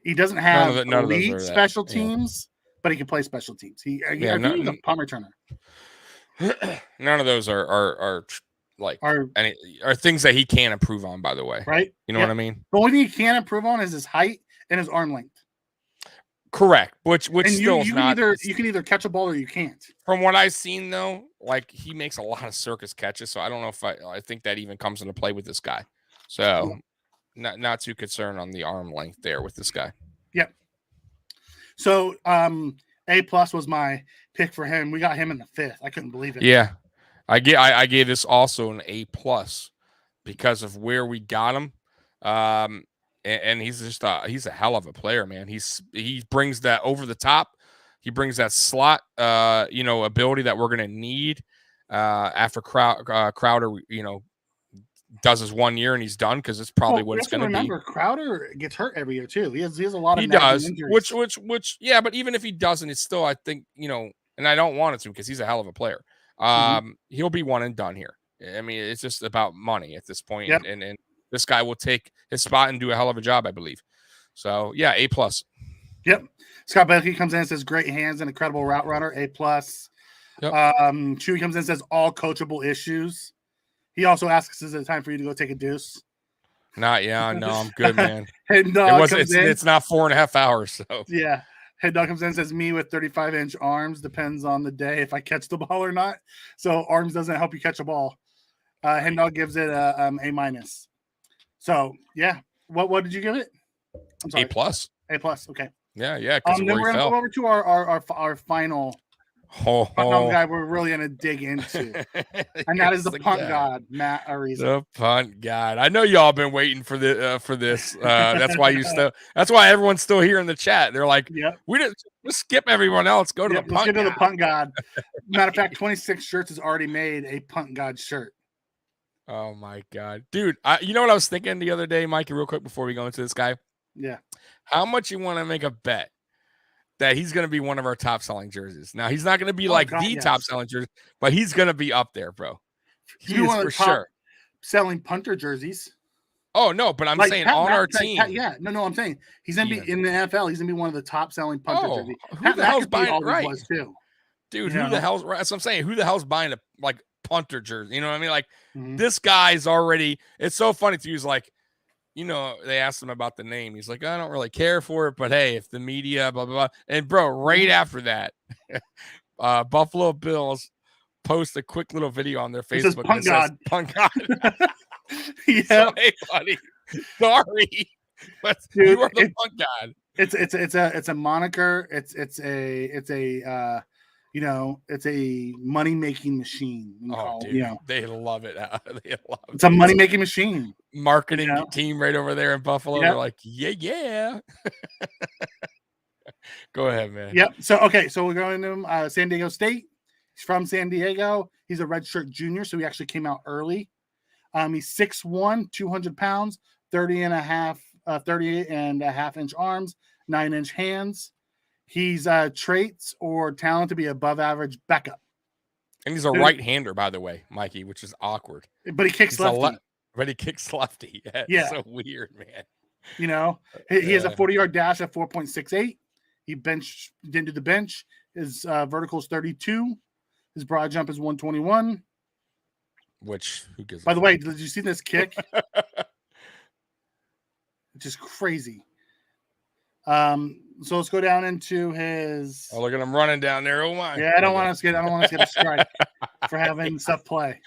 Speaker 3: he doesn't have elite special teams, but he can play special teams. He's a punt returner.
Speaker 2: None of those are things that he can improve on, by the way.
Speaker 3: Right?
Speaker 2: You know what I mean?
Speaker 3: The only thing he can improve on is his height and his arm length.
Speaker 2: Correct. Which still is not.
Speaker 3: You can either catch a ball or you can't.
Speaker 2: From what I've seen, though, like he makes a lot of circus catches, so I don't know if I think that even comes into play with this guy. So, not too concerned on the arm length there with this guy.
Speaker 3: Yep. So, A+ was my pick for him. We got him in the 5th. I couldn't believe it.
Speaker 2: Yeah, I gave this also an A+ because of where we got him. and he's just he's a hell of a player, man. He brings that over the top. He brings that slot, ability that we're gonna need after Crowder, does his 1 year and he's done, because it's probably what it's going to be.
Speaker 3: Remember, Crowder gets hurt every year too. He has a lot of
Speaker 2: injuries. Which yeah, but even if he doesn't, it's still, I think, and I don't want it to, because he's a hell of a player. He'll be one and done here. I mean, it's just about money at this point, and this guy will take his spot and do a hell of a job, I believe. So yeah, A+.
Speaker 3: Yep. Scott Becky comes in and says great hands and incredible route runner, A+. Yep. Chewy comes in and says all coachable issues. He also asks, is it time for you to go take a deuce?
Speaker 2: Not yet. No, I'm good, man.
Speaker 3: It's
Speaker 2: not 4.5 hours. So
Speaker 3: yeah. Head dog comes in and says, me with 35-inch arms, depends on the day if I catch the ball or not. So arms doesn't help you catch a ball. Head dog gives it A-. So yeah. What did you give it? I'm sorry.
Speaker 2: A+.
Speaker 3: A+. Okay.
Speaker 2: Yeah.
Speaker 3: Then we're gonna go over to our final guy we're really going to dig into. And that is the punt god, Matt Araiza.
Speaker 2: The punt god. I know y'all been waiting for this. That's why everyone's still here in the chat. They're like, we didn't skip everyone else. Go to the punt god.
Speaker 3: The punt god. Matter of fact, 26 shirts has already made a punt god shirt.
Speaker 2: Oh my God. Dude, you know what I was thinking the other day, Mikey, real quick before we go into this guy?
Speaker 3: Yeah.
Speaker 2: How much you want to make a bet that he's going to be one of our top selling jerseys? Now, he's not going to be top selling jersey, but he's going to be up there, bro.
Speaker 3: He's one of the top selling punter jerseys.
Speaker 2: Oh, no, but I'm saying on our team.
Speaker 3: I'm saying he's going to be in the NFL. He's going to be one of the top selling punter jerseys.
Speaker 2: Who the hell's buying it? Right.
Speaker 3: Was too.
Speaker 2: Dude, who the hell's right? That's what I'm saying. Who the hell's buying a punter jersey? You know what I mean? Like, this guy's already, it's so funny to use, like, they asked him about the name. He's like, I don't really care for it, but hey, if the media, blah, blah, blah. And bro, right after that, Buffalo Bills post a quick little video on their Facebook that says punt god.
Speaker 3: Yeah.
Speaker 2: So, hey, buddy, sorry, but dude, you are the punt god.
Speaker 3: It's a moniker. It's a money-making machine.
Speaker 2: They love it.
Speaker 3: It's a money-making machine.
Speaker 2: Marketing team right over there in Buffalo. They're like, yeah. Go ahead, man.
Speaker 3: Yep. So we're going to San Diego State. He's from San Diego. He's a redshirt junior, so he actually came out early. He's 6'1", 200 pounds, 38.5-inch arms, 9-inch hands. He's traits or talent to be above average backup.
Speaker 2: And he's a right-hander, by the way, Mikey, which is awkward.
Speaker 3: But he kicks lefty.
Speaker 2: But he kicks lefty.
Speaker 3: Yeah.
Speaker 2: So weird, man.
Speaker 3: He has a 40-yard dash at 4.68. He didn't do the bench. His vertical is 32. His broad jump is 121.
Speaker 2: Which, who gives
Speaker 3: By the way, did you see this kick? Just crazy. So let's go down into his.
Speaker 2: Oh, look at him running down there! Oh my!
Speaker 3: Yeah, I don't want us to get a strike for having stuff play.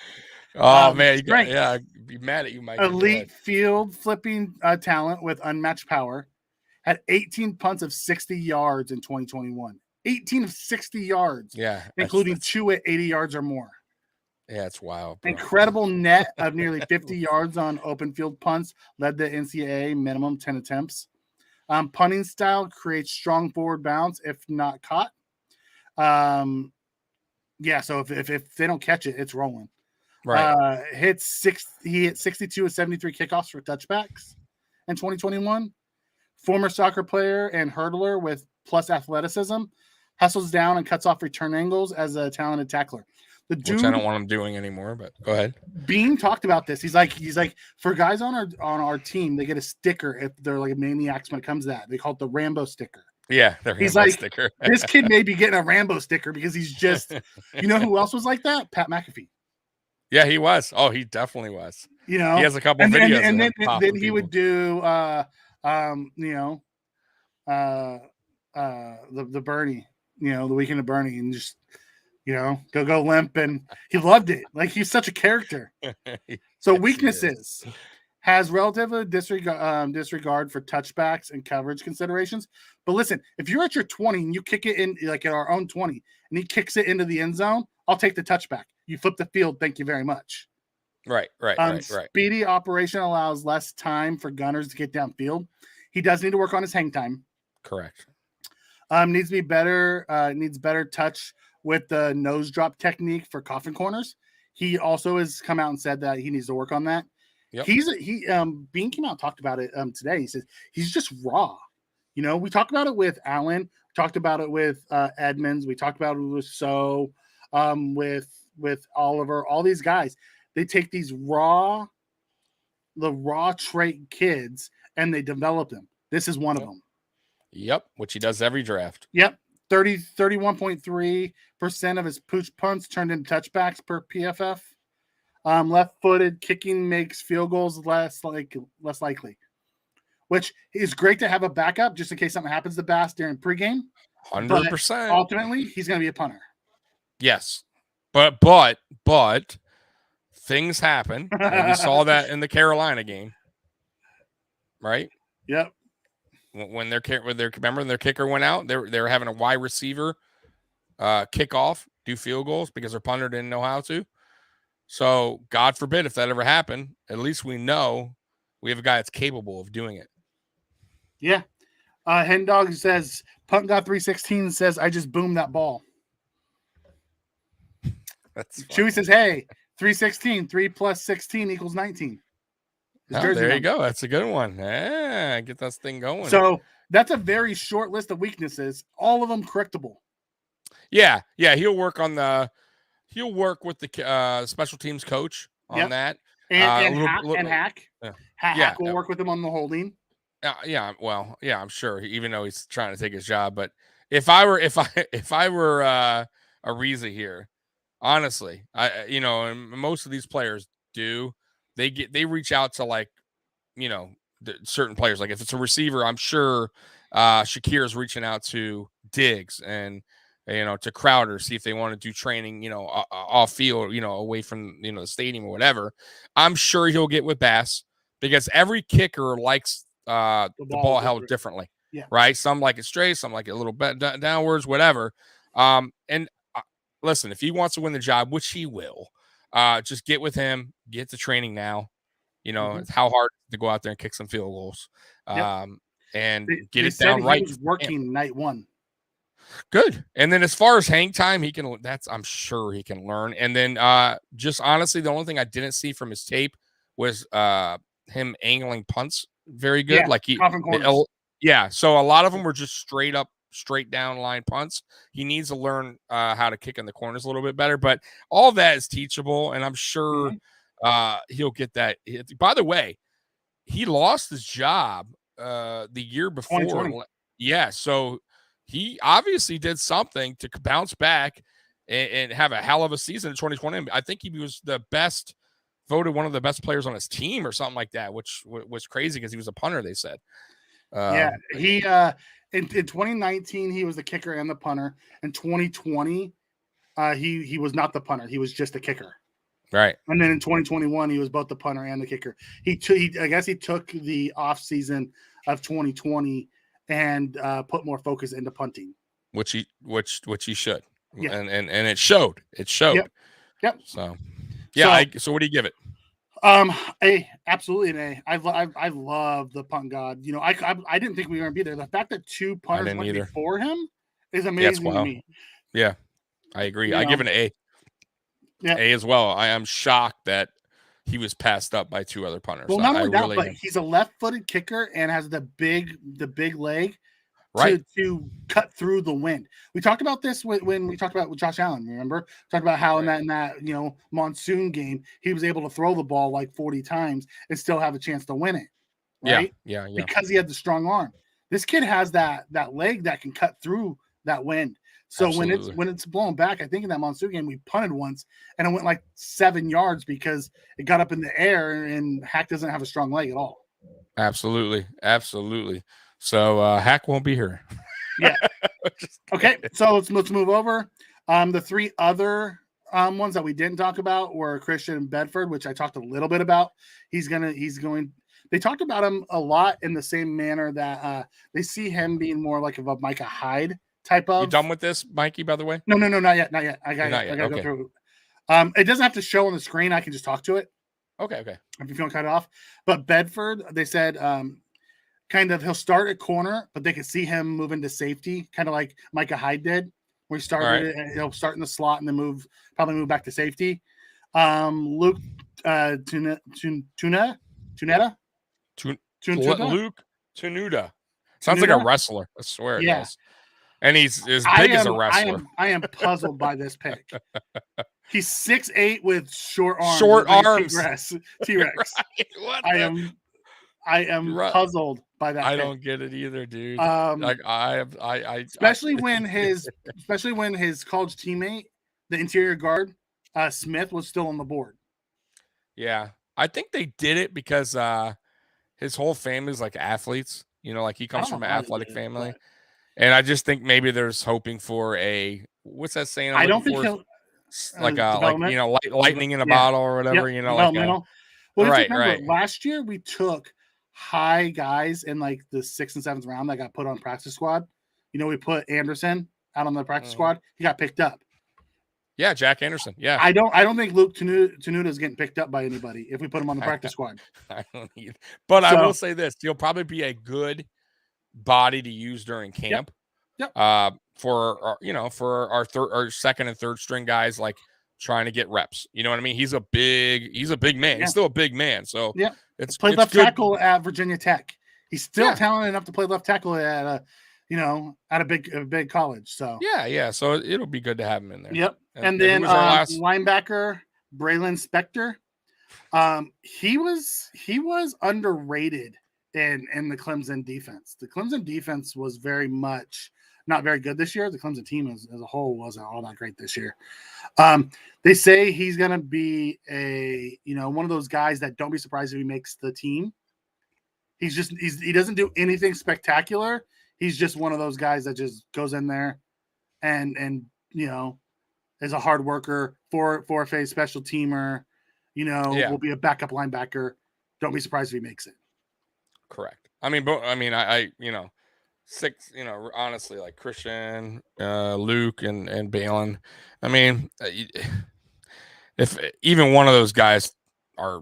Speaker 2: Oh man, I'd be mad at you, Mike.
Speaker 3: Elite field flipping talent with unmatched power. Had 18 punts of 60 yards in 2021. 18 of 60 yards.
Speaker 2: Yeah,
Speaker 3: including 2 at 80 yards or more.
Speaker 2: Yeah, it's wild. Bro.
Speaker 3: Incredible net of nearly 50 yards on open field punts. Led the NCAA minimum 10 attempts. Punting style creates strong forward bounce if not caught. So if they don't catch it, it's rolling.
Speaker 2: Right.
Speaker 3: He hit 62 of 73 kickoffs for touchbacks in 2021. Former soccer player and hurdler with plus athleticism, hustles down and cuts off return angles as a talented tackler. The dude,
Speaker 2: which I don't want him doing anymore, but go ahead.
Speaker 3: Bean talked about this. He's like, for guys on our team, they get a sticker if they're like maniacs when it comes to that. They call it the Rambo sticker.
Speaker 2: Yeah,
Speaker 3: he's like, sticker. This kid may be getting a Rambo sticker because he's just, who else was like that? Pat McAfee.
Speaker 2: Yeah, he was. Oh, he definitely was.
Speaker 3: He
Speaker 2: has a couple videos.
Speaker 3: And then he would do, the Bernie, the weekend of Bernie, and just, go limp, and he loved it. Like, he's such a character. So weaknesses: has relative disregard for touchbacks and coverage considerations. But listen, if you're at your 20 and you kick it in, like at our own 20, and he kicks it into the end zone, I'll take the touchback. You flip the field. Thank you very much.
Speaker 2: Right.
Speaker 3: Speedy operation allows less time for gunners to get downfield. He does need to work on his hang time.
Speaker 2: Correct.
Speaker 3: Needs to be better. Needs better touch with the nose drop technique for coffin corners. He also has come out and said that he needs to work on that.
Speaker 2: Yep.
Speaker 3: Bean came out and talked about it today. He says he's just raw. You know, we talked about it with Allen, talked about it with Edmonds, we talked about it with with Oliver, all these guys. They take these raw trait kids and they develop them. This is one of them.
Speaker 2: Yep, which he does every draft.
Speaker 3: Yep. 31.3% of his pooch punts turned into touchbacks per PFF. Left-footed kicking makes field goals less likely, which is great to have a backup just in case something happens to Bass during pregame.
Speaker 2: 100%.
Speaker 3: Ultimately, he's going to be a punter.
Speaker 2: Yes, but things happen. And we saw that in the Carolina game, right?
Speaker 3: Yep.
Speaker 2: When their kicker went out, they were having a wide receiver kick off, do field goals because their punter didn't know how to. So God forbid if that ever happened, at least we know we have a guy that's capable of doing it.
Speaker 3: Yeah. Hen Dog says Punt God 316 says I just boomed that ball.
Speaker 2: That's
Speaker 3: Chewy says, hey, 316, 3 plus 16 equals 19.
Speaker 2: There you go. That's a good one. Yeah, get that thing going.
Speaker 3: So that's a very short list of weaknesses. All of them correctable.
Speaker 2: Yeah. He'll work with the special teams coach on that.
Speaker 3: And Hack.
Speaker 2: Yeah.
Speaker 3: Hack will work with him on the holding.
Speaker 2: I'm sure. Even though he's trying to take his job, but if I were Ariza here, honestly, and most of these players do. They reach out to certain players. Like if it's a receiver, I'm sure Shakir's reaching out to Diggs and to Crowder, see if they want to do training, off field, away from the stadium or whatever. I'm sure he'll get with Bass because every kicker likes the ball held differently.
Speaker 3: Yeah.
Speaker 2: Right. Some like it straight, some like it a little bit downwards, whatever. Listen, if he wants to win the job, which he will. Just get with him, get to training now. It's how hard to go out there and kick some field goals. And get it down right.
Speaker 3: He was working night one.
Speaker 2: Good. And then as far as hang time, I'm sure he can learn. And then just honestly, the only thing I didn't see from his tape was him angling punts very good.
Speaker 3: Yeah,
Speaker 2: so a lot of them were just straight down line punts. He needs to learn how to kick in the corners a little bit better, but all that is teachable, and I'm sure he'll get that. By the way, he lost his job the year before.
Speaker 3: 2020.
Speaker 2: Yeah, so he obviously did something to bounce back and have a hell of a season in 2020. I think he was voted one of the best players on his team or something like that, which was crazy because he was a punter, they said.
Speaker 3: He in 2019 he was the kicker and the punter. In 2020, he was not the punter; he was just a kicker.
Speaker 2: Right.
Speaker 3: And then in 2021, he was both the punter and the kicker. I guess he took the off season of 2020 and put more focus into punting,
Speaker 2: which he should.
Speaker 3: Yeah.
Speaker 2: And it showed. It showed.
Speaker 3: Yep.
Speaker 2: So yeah. So what do you give it?
Speaker 3: Absolutely an A. I love the punt god. I didn't think we were gonna be there. The fact that two punters went before him is amazing to me.
Speaker 2: Yeah, I agree. I give it an A.
Speaker 3: Yeah.
Speaker 2: A as well. I am shocked that he was passed up by two other punters.
Speaker 3: Well, not only that, but he's a left-footed kicker and has the big leg to cut through the wind. We talked about this when we talked about with Josh Allen. Remember, talked about how in that monsoon game he was able to throw the ball like 40 times and still have a chance to win it. Right?
Speaker 2: Yeah.
Speaker 3: Because he had the strong arm. This kid has that leg that can cut through that wind. So when it's blown back, I think in that monsoon game we punted once and it went like 7 yards because it got up in the air and Hack doesn't have a strong leg at all.
Speaker 2: Absolutely. So Hack won't be here.
Speaker 3: Yeah. Okay. So let's move over. The three other ones that we didn't talk about were Christian Bedford, which I talked a little bit about. He's going. They talked about him a lot in the same manner that they see him being more like of a Micah Hyde type of.
Speaker 2: You done with this, Mikey? By the way,
Speaker 3: no, not yet. I gotta go through. It doesn't have to show on the screen. I can just talk to it.
Speaker 2: Okay.
Speaker 3: If you're feeling kind of off. But Bedford, they said kind of he'll start at corner, but they could see him move into safety, kind of like Micah Hyde did, where he started it, and he'll start in the slot and then probably move back to safety. Luke Tunetta.
Speaker 2: Luke Tenuta. Sounds like a wrestler. I swear it does. And he's as big as a wrestler.
Speaker 3: I am puzzled by this pick. He's 6'8" with short arms. T-Rex. Right. I am puzzled by that.
Speaker 2: I don't get it either, dude.
Speaker 3: Especially when his college teammate, the interior guard, Smith, was still on the board.
Speaker 2: Yeah, I think they did it because his whole family is like athletes. Like he comes from an athletic family, and I just think maybe there's hoping for what's that saying?
Speaker 3: I don't think he'll
Speaker 2: lightning in a bottle or whatever.
Speaker 3: Developmental. Remember, last year we took high guys in like the 6th and 7th round that got put on practice squad. We put Anderson out on the practice squad. He got picked up.
Speaker 2: Yeah, Jack Anderson. Yeah,
Speaker 3: I don't think Luke Tenuta is getting picked up by anybody if we put him on the practice squad.
Speaker 2: I don't either. But I will say this: he'll probably be a good body to use during camp.
Speaker 3: Yep.
Speaker 2: For our second and third string guys, like trying to get reps. You know what I mean? He's a big man. Yeah. He's still a big man. So
Speaker 3: it's played left tackle at Virginia Tech. He's still talented enough to play left tackle at a big college. So
Speaker 2: yeah. So it'll be good to have him in there.
Speaker 3: Yep. And then linebacker Braylon Spector. He was underrated in the Clemson defense. The Clemson defense was very much not very good this year. The Clemson team as a whole wasn't all that great this year. They say he's going to be one of those guys that don't be surprised if he makes the team. He doesn't do anything spectacular. He's just one of those guys that just goes in there and is a hard worker, for a phase special teamer, will be a backup linebacker. Don't be surprised if he makes it.
Speaker 2: Correct. I six, honestly, like Christian, Luke, and Balin. I mean, if even one of those guys are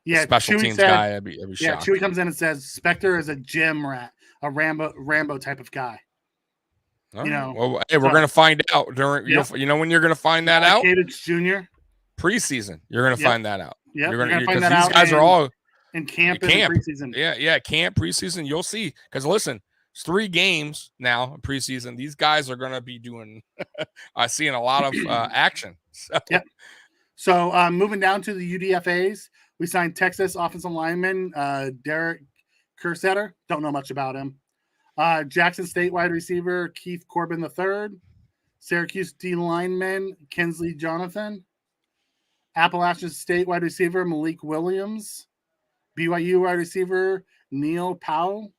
Speaker 2: special
Speaker 3: Chewy
Speaker 2: teams guy, I'd be shocked.
Speaker 3: Yeah, Chewy comes in and says Spector is a gym rat, a Rambo type of guy.
Speaker 2: Well, hey, we're gonna find out during. When you're gonna find that out?
Speaker 3: Cadence Jr.
Speaker 2: Preseason, you're gonna find that out.
Speaker 3: Yeah, you're gonna find that out.
Speaker 2: These guys are all
Speaker 3: in camp and preseason.
Speaker 2: Yeah, camp preseason. You'll see. Because listen, it's 3 games now in preseason. These guys are gonna be doing. Seeing a lot of action.
Speaker 3: So moving down to the UDFA's, we signed Texas offensive lineman Derek Kersetter. Don't know much about him. Jackson State wide receiver Keith Corbin III, Syracuse D lineman Kinsley Jonathan, Appalachian State wide receiver Malik Williams, BYU wide receiver Neil Powell,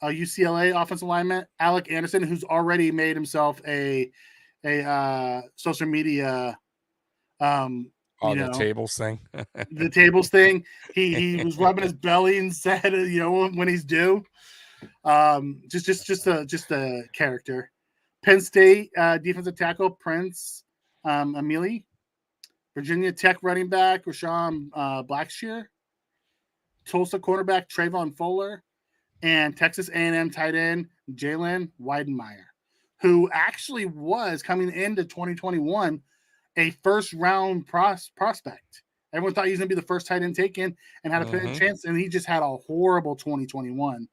Speaker 3: UCLA offensive lineman Alec Anderson, who's already made himself a social media.
Speaker 2: The tables thing.
Speaker 3: The tables thing. He was rubbing his belly and said, when he's due. Just a character. Penn State defensive tackle Prince Emili, Virginia Tech running back Rashawn Blackshear, Tulsa cornerback Trayvon Fuller, and Texas A&M tight end Jalen Weidenmeyer, who actually was coming into 2021 a first round prospect. Everyone thought he was going to be the first tight end taken and had a chance, and he just had a horrible 2021.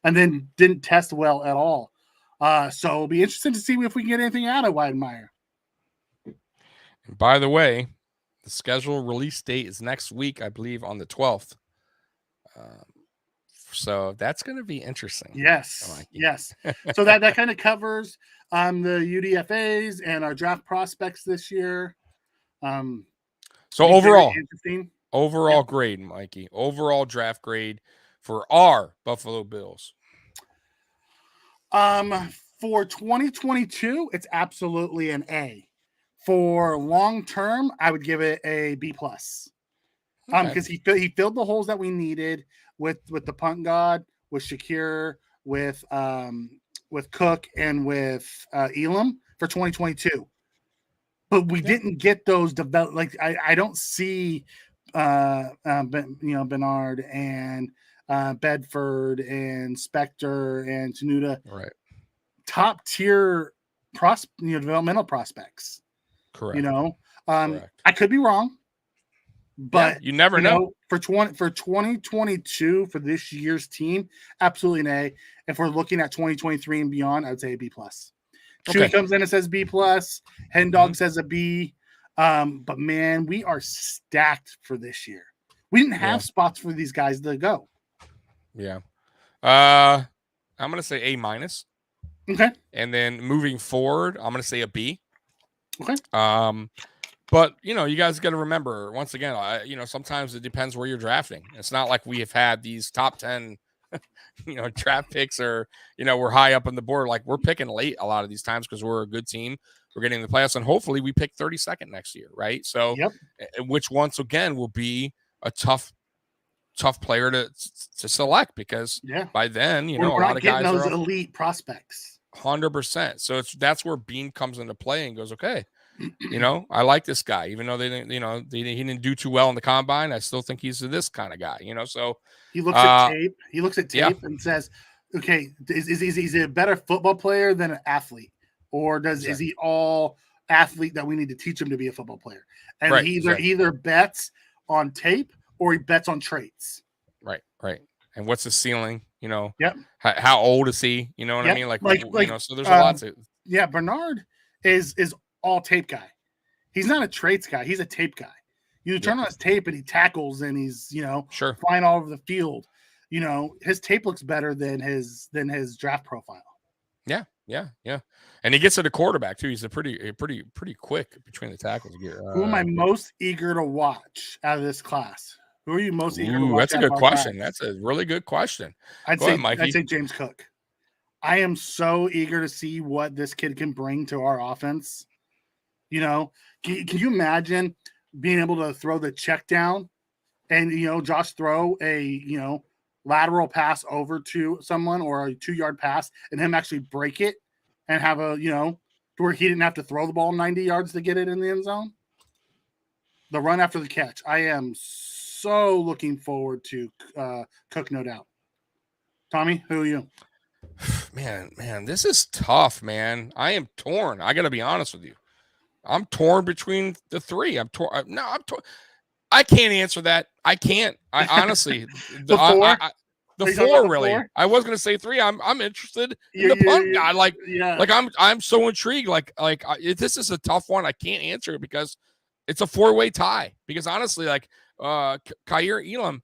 Speaker 3: And then didn't test well at all. So it'll be interesting to see if we can get anything out of Weidenmeyer.
Speaker 2: And by the way, the scheduled release date is next week, I believe, on the 12th. So that's going to be interesting.
Speaker 3: Yes. Yes. So that kind of covers the UDFAs and our draft prospects this year.
Speaker 2: So overall grade, Mikey, overall draft grade for our Buffalo Bills.
Speaker 3: For 2022, it's absolutely an A. For long term, I would give it a B+. Because he filled the holes that we needed with the punt god, with Shakir, with Cook, and with Elam for 2022. But we didn't get those developed. Like I don't see Bernard and Bedford and Spector and Tenuta.
Speaker 2: Right.
Speaker 3: Top tier developmental prospects.
Speaker 2: Correct.
Speaker 3: Correct. I could be wrong, but
Speaker 2: you never know.
Speaker 3: For 2022 for this year's team, absolutely an A. If we're looking at 2023 and beyond, I'd say a B plus. Chewy comes in and says B plus. Hen Dog says a B. But man, we are stacked for this year. We didn't have spots for these guys to go.
Speaker 2: Yeah. I'm gonna say A minus.
Speaker 3: Okay.
Speaker 2: And then moving forward, I'm gonna say a B.
Speaker 3: Okay.
Speaker 2: But you guys got to remember once again, sometimes it depends where you're drafting. It's not like we have had these top 10, draft picks or we're high up on the board. Like we're picking late a lot of these times because we're a good team. We're getting in the playoffs, and hopefully we pick 32nd next year, right? So, which once again will be a tough player to select because by then
Speaker 3: we're
Speaker 2: a lot of guys
Speaker 3: those
Speaker 2: are
Speaker 3: elite prospects.
Speaker 2: 100%. So that's where Bean comes into play and goes, okay. I like this guy, even though he didn't do too well in the combine. I still think he's this kind of guy, So
Speaker 3: he looks at tape. He looks at tape and says, "Okay, is he a better football player than an athlete, or is he all athlete that we need to teach him to be a football player?" And he either bets on tape or he bets on traits.
Speaker 2: Right. And what's his ceiling? How old is he? You know what I mean? So there's a lot to.
Speaker 3: Yeah, Bernard is all tape guy. He's not a traits guy. He's a tape guy. You turn on his tape and he tackles and he's, flying all over the field. His tape looks better than his draft profile.
Speaker 2: Yeah. And he gets to the quarterback too. He's a pretty quick between the tackles.
Speaker 3: Who am I most eager to watch out of this class? Who are you most eager to watch?
Speaker 2: That's a good question. That's a really good question.
Speaker 3: I'd say James Cook. I am so eager to see what this kid can bring to our offense. Can you imagine being able to throw the check down and, Josh throw a, lateral pass over to someone or a 2-yard pass and him actually break it and have a, to where he didn't have to throw the ball 90 yards to get it in the end zone? The run after the catch. I am so looking forward to Cook, no doubt. Tommy, who are you?
Speaker 2: Man, this is tough, man. I am torn. I got to be honest with you. I'm torn between the three. I'm torn. I can't answer that. I can't. I honestly,
Speaker 3: the
Speaker 2: four really. Four? I was going to say 3. I'm interested in the punt guy. Like I'm so intrigued. This is a tough one. I can't answer it because it's a 4-way tie. Because honestly, Kaiir Elam,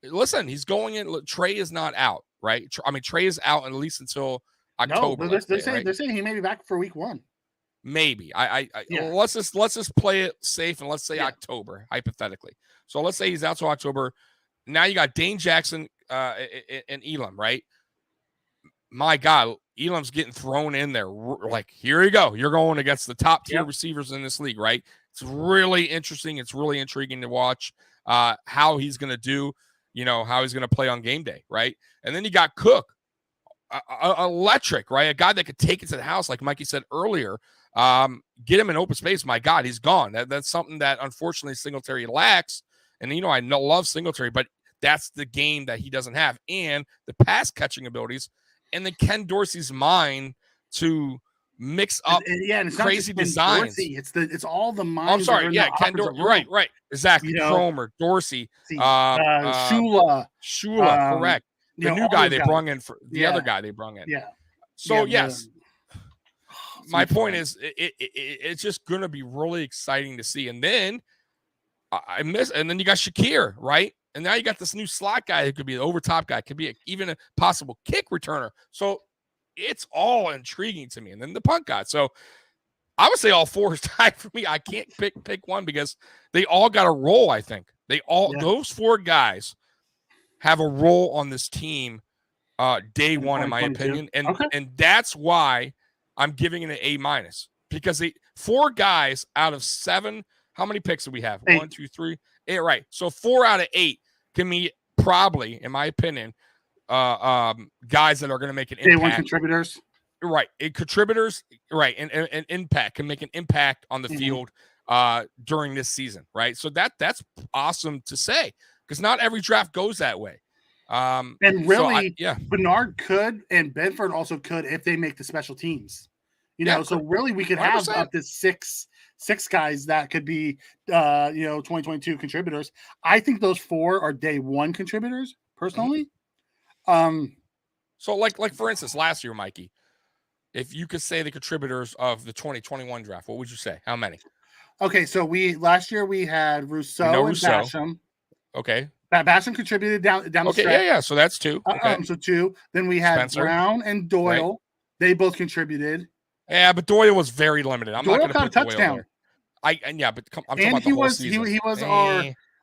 Speaker 2: listen, he's going in. Trey is not out, right? I mean, Trey is out at least until October.
Speaker 3: No, they're saying he may be back for week 1.
Speaker 2: Maybe let's just play it safe and let's say October hypothetically. So let's say he's out till October. Now you got Dane Jackson and Elam, right? My God, Elam's getting thrown in there. Like, here you go. You're going against the top tier receivers in this league, right? It's really interesting. It's really intriguing to watch how he's going to do. How he's going to play on game day, right? And then you got Cook, electric, right? A guy that could take it to the house, like Mikey said earlier. Get him in open space. My God, he's gone. That's something that unfortunately Singletary lacks. And I love Singletary, but that's the game that he doesn't have, and the pass catching abilities, and then Ken Dorsey's mind to mix up
Speaker 3: and it's
Speaker 2: crazy designs.
Speaker 3: Dorsey. It's all the minds.
Speaker 2: I'm sorry, Ken Dorsey. Right, exactly. Cromer, Dorsey, Shula, correct. The new guy they brought in for the other guy they brought in.
Speaker 3: Yeah.
Speaker 2: So yes. My point is, it's just going to be really exciting to see. And then and then you got Shakir, right? And now you got this new slot guy who could be the overtop guy, could be even a possible kick returner. So it's all intriguing to me. And then the punt guy. So I would say all 4 is tied for me. I can't pick one because they all got a role, I think. Those 4 guys have a role on this team day one, in my opinion. And that's why I'm giving it an A minus, because 4 guys out of 7. How many picks do we have?
Speaker 3: 8.
Speaker 2: 1, 2, 3, 8. Right. So 4 out of 8 can be probably, in my opinion, guys that are going to make an impact.
Speaker 3: Day 1 contributors.
Speaker 2: Right. Contributors. Right. And impact can make an impact on the field during this season, right? So that's awesome to say because not every draft goes that way.
Speaker 3: And really,
Speaker 2: yeah,
Speaker 3: Bernard could and Bedford also could if they make the special teams. You know, so really we could
Speaker 2: 100%.
Speaker 3: have up to six guys that could be 2022 contributors. I think those 4 are day 1 contributors personally.
Speaker 2: So like for instance, last year, Mikey, if you could say the contributors of the 2021 draft, what would you say? How many?
Speaker 3: Okay, so last year we had Rousseau and Basham.
Speaker 2: Okay.
Speaker 3: Basham contributed down the stretch.
Speaker 2: Yeah. So that's 2. Okay.
Speaker 3: So 2. Then we had
Speaker 2: Spencer.
Speaker 3: Brown and Doyle.
Speaker 2: Right.
Speaker 3: They both contributed.
Speaker 2: Yeah, but Doyle was very limited. I'm
Speaker 3: Doyle
Speaker 2: not going to put
Speaker 3: got a touchdown.
Speaker 2: Doyle there. But I'm talking about the whole season.
Speaker 3: He was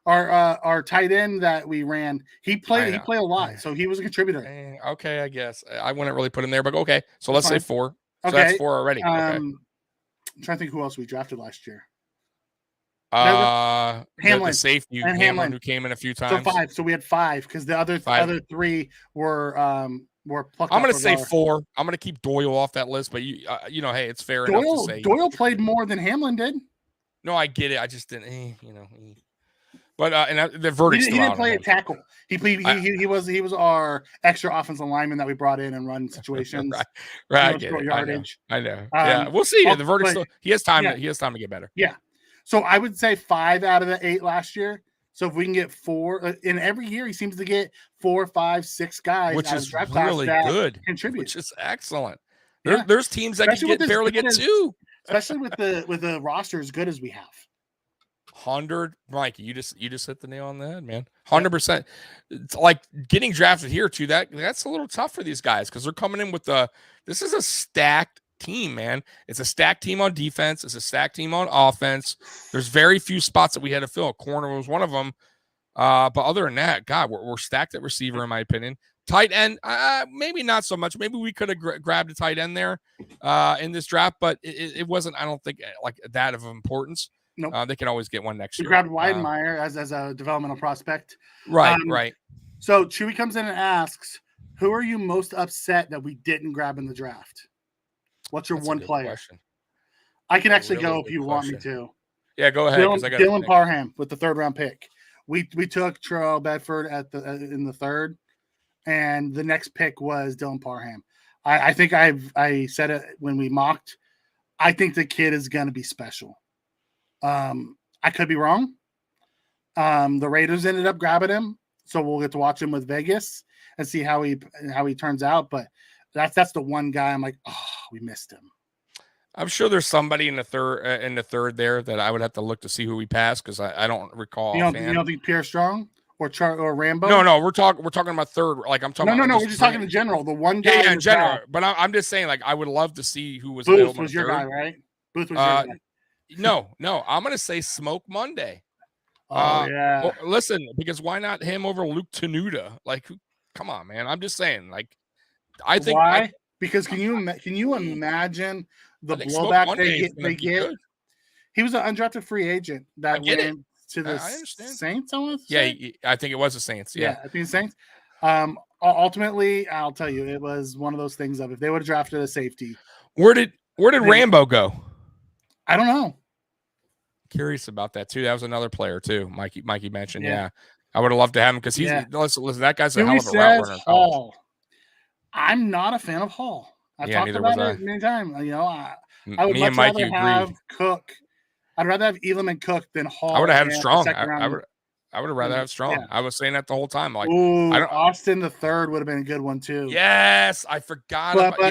Speaker 3: our tight end that we ran. He played a lot, so he was a contributor.
Speaker 2: Okay, I guess I wouldn't really put him there, but okay. So let's say 4. So
Speaker 3: okay,
Speaker 2: that's 4 already. Okay.
Speaker 3: I'm trying to think who else we drafted last year.
Speaker 2: Hamlin, the safety, Hamlin, who came in a few times.
Speaker 3: So 5. So we had 5 because the other 3 were plucked.
Speaker 2: I'm going to say 4. I'm going to keep Doyle off that list, but hey, it's fair enough to say.
Speaker 3: Doyle played more than Hamlin did.
Speaker 2: No, I get it. I just didn't, But and the verdict.
Speaker 3: He didn't play a tackle. He was our extra offensive lineman that we brought in and run situations.
Speaker 2: Right. I get it.
Speaker 3: Yardage.
Speaker 2: I know. Yeah, we'll see. The verdict still. He has time.
Speaker 3: Yeah.
Speaker 2: He has time to get better.
Speaker 3: Yeah. So I would say 5 out of the 8 last year. So if we can get 4 in every year, he seems to get 4, 5, 6 guys,
Speaker 2: which is
Speaker 3: draft
Speaker 2: really good.
Speaker 3: Contribute,
Speaker 2: which is excellent. There's teams that can barely get 2,
Speaker 3: especially with the roster as good as we have.
Speaker 2: 100, Mikey, you just hit the nail on the head, man. 100%. It's like getting drafted here too. That's a little tough for these guys because they're coming in with this is a stacked team, man. It's a stacked team on defense. It's a stacked team on offense. There's very few spots that we had to fill. Corner was one of them. But other than that, God, we're stacked at receiver, in my opinion. Tight end, maybe not so much. Maybe we could have grabbed a tight end there in this draft, but it wasn't, I don't think, like that of importance.
Speaker 3: Nope.
Speaker 2: They can always get one next year.
Speaker 3: We grabbed Weidenmeyer as a developmental prospect.
Speaker 2: Right, right.
Speaker 3: So Chewy comes in and asks, who are you most upset that we didn't grab in the draft? What's your one player?
Speaker 2: Question.
Speaker 3: I can actually go if you want me to.
Speaker 2: Yeah, go ahead.
Speaker 3: Dylan Parham with the 3rd round pick. We took Terrell Bedford in the 3rd, and the next pick was Dylan Parham. I think I said it when we mocked. I think the kid is going to be special. I could be wrong. The Raiders ended up grabbing him, so we'll get to watch him with Vegas and see how he turns out. But that's the one guy I'm like, oh, we missed him.
Speaker 2: I'm sure there's somebody in the third there that I would have to look to see who we passed because I don't recall.
Speaker 3: You don't think Pierre Strong or Rambo?
Speaker 2: No, we're talking about 3rd. Like I'm talking.
Speaker 3: No. We're just talking in general. The one guy.
Speaker 2: Yeah, in general. But I'm just saying, like I would love to see who was
Speaker 3: Booth
Speaker 2: available.
Speaker 3: Was your guy, right? Booth was your guy.
Speaker 2: No. I'm gonna say Smoke Monday.
Speaker 3: Oh yeah.
Speaker 2: Well, listen, because why not him over Luke Tenuta? Like, come on, man. I'm just saying. Like, I think
Speaker 3: why? Because can you imagine the blowback they get? He was an undrafted free agent that went to the Saints.
Speaker 2: Yeah, I think it was the Saints. Yeah,
Speaker 3: I think the Saints. Ultimately, I'll tell you, it was one of those things of if they would have drafted a safety.
Speaker 2: Where did Rambo go?
Speaker 3: I don't know.
Speaker 2: Curious about that too. That was another player too. Mikey mentioned. Yeah. I would have loved to have him because he's listen. That guy's a hell of a route runner.
Speaker 3: Hall. I'm not a fan of Hall. I've talked about it many times. I would much rather have Cook. I'd rather have Elam and Cook than Hall.
Speaker 2: I would have had Strong. I would have rather have Strong. Yeah. I was saying that the whole time. Like,
Speaker 3: Austin the 3rd would have been a good one too.
Speaker 2: Yes, I forgot.
Speaker 3: But we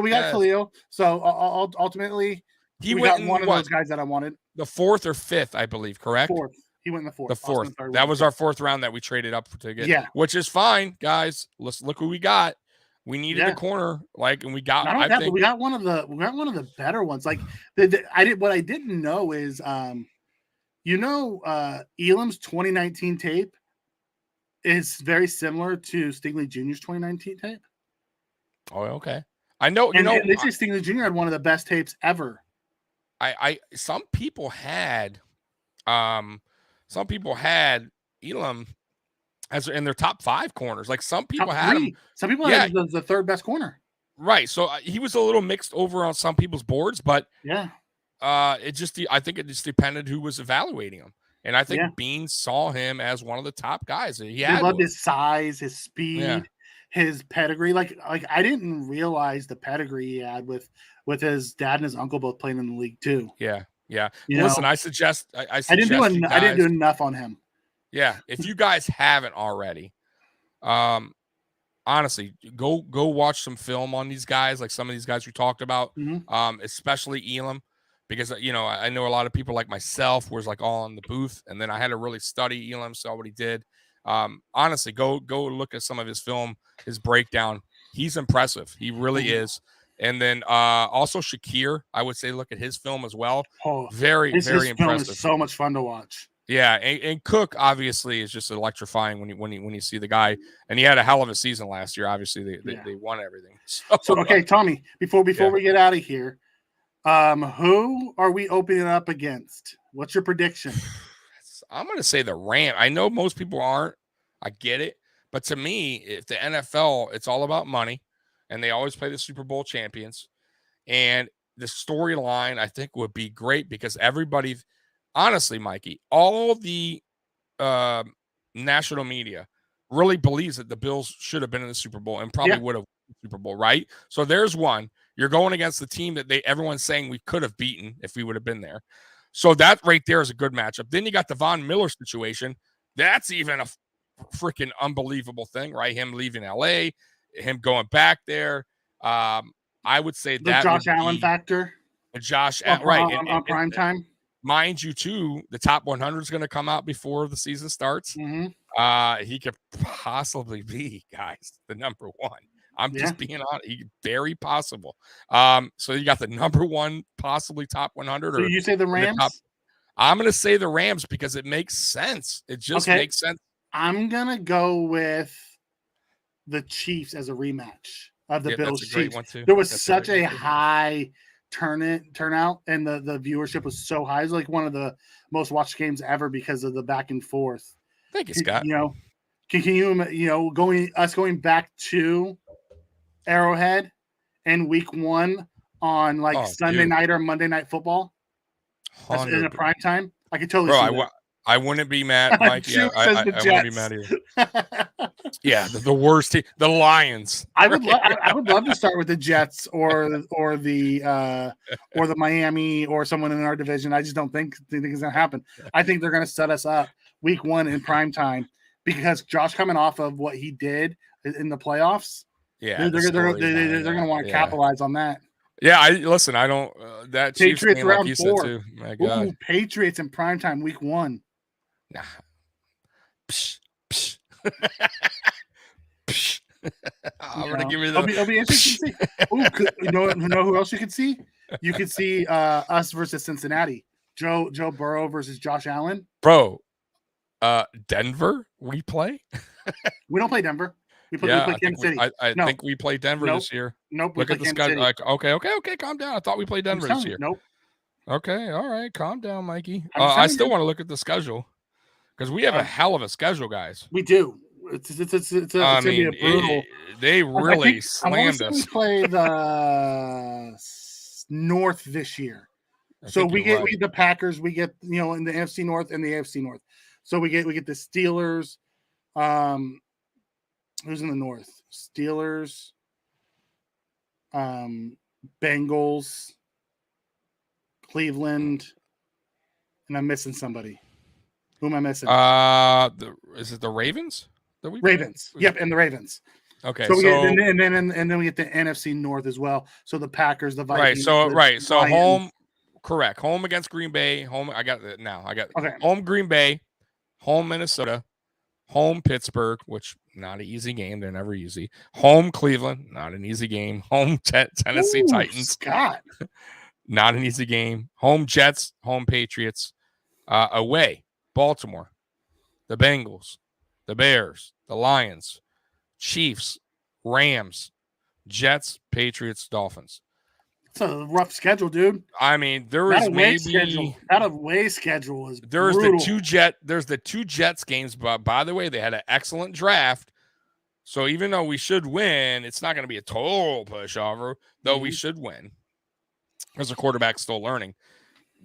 Speaker 3: got Khalil. So ultimately, we got one of those guys that I wanted.
Speaker 2: The 4th or 5th, I believe. Correct.
Speaker 3: 4th. He went in the 4th.
Speaker 2: The 4th. That was our 4th round that we traded up to get. Yeah, which is fine, guys. Let's look who we got. We needed a corner, and we got.
Speaker 3: But we got one of the better ones. Like what I didn't know is, Elam's 2019 tape is very similar to Stingley Jr.'s 2019 tape.
Speaker 2: Oh, okay. I know.
Speaker 3: This is Stingley Jr. had one of the best tapes ever.
Speaker 2: Some people had Elam as in their top 5 corners. Like some people had him.
Speaker 3: Some people had him the 3rd best corner.
Speaker 2: Right. So he was a little mixed over on some people's boards, but I think it just depended who was evaluating him. And I think Bean saw him as one of the top guys. He
Speaker 3: loved his size, his speed, his pedigree. Like I didn't realize the pedigree he had with his dad and his uncle both playing in the league too.
Speaker 2: Yeah. Listen, I suggest
Speaker 3: I didn't do enough on him.
Speaker 2: Yeah, if you guys haven't already, honestly, go watch some film on these guys, like some of these guys we talked about, especially Elam. Because, I know a lot of people like myself was like all in the booth, and then I had to really study Elam, saw what he did. Honestly, go look at some of his film, his breakdown. He's impressive. He really is. And then also Shakir, I would say look at his film as well. Very
Speaker 3: his
Speaker 2: impressive.
Speaker 3: Film is so much fun to watch.
Speaker 2: Yeah, and Cook obviously is just electrifying when you see the guy, and he had a hell of a season last year. Obviously, they won everything.
Speaker 3: So okay, Tommy, before we get out of here. Who are we opening up against? What's your prediction?
Speaker 2: I'm going to say the Rams. I know most people aren't. I get it. But to me, if the NFL, it's all about money, and they always play the Super Bowl champions. And the storyline, I think, would be great because everybody, honestly, Mikey, all the national media really believes that the Bills should have been in the Super Bowl and probably would have won the Super Bowl, right? So there's one. You're going against the team that everyone's saying we could have beaten if we would have been there. So that right there is a good matchup. Then you got the Von Miller situation. That's even a freaking unbelievable thing, right? Him leaving LA, him going back there. I would say
Speaker 3: the
Speaker 2: that
Speaker 3: Josh Allen factor.
Speaker 2: Josh Allen, right.
Speaker 3: On prime time.
Speaker 2: Mind you, too, the top 100 is going to come out before the season starts. He could possibly be, guys, the number one. I'm just being honest. Very possible. So you got the number one, possibly top 100.
Speaker 3: So you say the Rams?
Speaker 2: I'm going to say the Rams because it makes sense. It just makes sense.
Speaker 3: I'm going to go with the Chiefs as a rematch of the Bills Chiefs. There was such a high turnout, and the viewership was so high. It was like one of the most watched games ever because of the back and forth.
Speaker 2: Thank you, Scott.
Speaker 3: Can you going back to Arrowhead in week 1 on Sunday night or Monday Night Football in a prime time? I could totally see that.
Speaker 2: I wouldn't be mad, Mike. Yeah, I wouldn't be mad either. Yeah, the worst team, the Lions.
Speaker 3: I would love to start with the Jets or the Miami or someone in our division. I just don't think it's gonna happen. I think they're gonna set us up week 1 in prime time because Josh coming off of what he did in the playoffs.
Speaker 2: Yeah,
Speaker 3: they're gonna want to capitalize on that.
Speaker 2: Yeah, I don't. That Chiefs
Speaker 3: Patriots
Speaker 2: game,
Speaker 3: round
Speaker 2: like
Speaker 3: 4.
Speaker 2: Too. My God.
Speaker 3: Ooh, Patriots in primetime week 1.
Speaker 2: Nah. Psh, psh. Psh. I'm gonna give you the.
Speaker 3: It'll be interesting to see. Ooh, you know who else you could see? You could see us versus Cincinnati. Joe Burrow versus Josh Allen.
Speaker 2: Bro, Denver. We play.
Speaker 3: We don't play Denver. We play Kansas City.
Speaker 2: I think we play Denver this year.
Speaker 3: Nope.
Speaker 2: Look at the schedule. Like, okay, calm down. I thought we played Denver this year.
Speaker 3: Nope.
Speaker 2: Okay, all right, calm down, Mikey. I still want to look at the schedule because we have a hell of a schedule, guys.
Speaker 3: We do. It's gonna be a brutal.
Speaker 2: They really slammed us.
Speaker 3: We play the North this year, so we get the Packers. We get in the NFC North and the AFC North. So we get the Steelers. Who's in the North? Steelers, Bengals, Cleveland, and I'm missing somebody. Who am I missing?
Speaker 2: Is it the Ravens?
Speaker 3: Ravens. Yep, and the Ravens.
Speaker 2: Okay,
Speaker 3: so we get, and then we get the NFC North as well. So the Packers, the Vikings.
Speaker 2: So home, correct. Home against Green Bay. Home. I got it now. Home Green Bay, home Minnesota, home Pittsburgh, which not an easy game. They're never easy. Home Cleveland, not an easy game. Home Tennessee Titans,
Speaker 3: Scott,
Speaker 2: not an easy game. Home Jets, home Patriots, away Baltimore, the Bengals, the Bears, the Lions, Chiefs, Rams, Jets, Patriots, Dolphins.
Speaker 3: It's a rough schedule, dude.
Speaker 2: I mean, there is
Speaker 3: that away schedule is
Speaker 2: there's
Speaker 3: brutal.
Speaker 2: There's the two Jets games, but by the way, they had an excellent draft. So even though we should win, it's not going to be a total pushover, though we should win because the quarterback's still learning.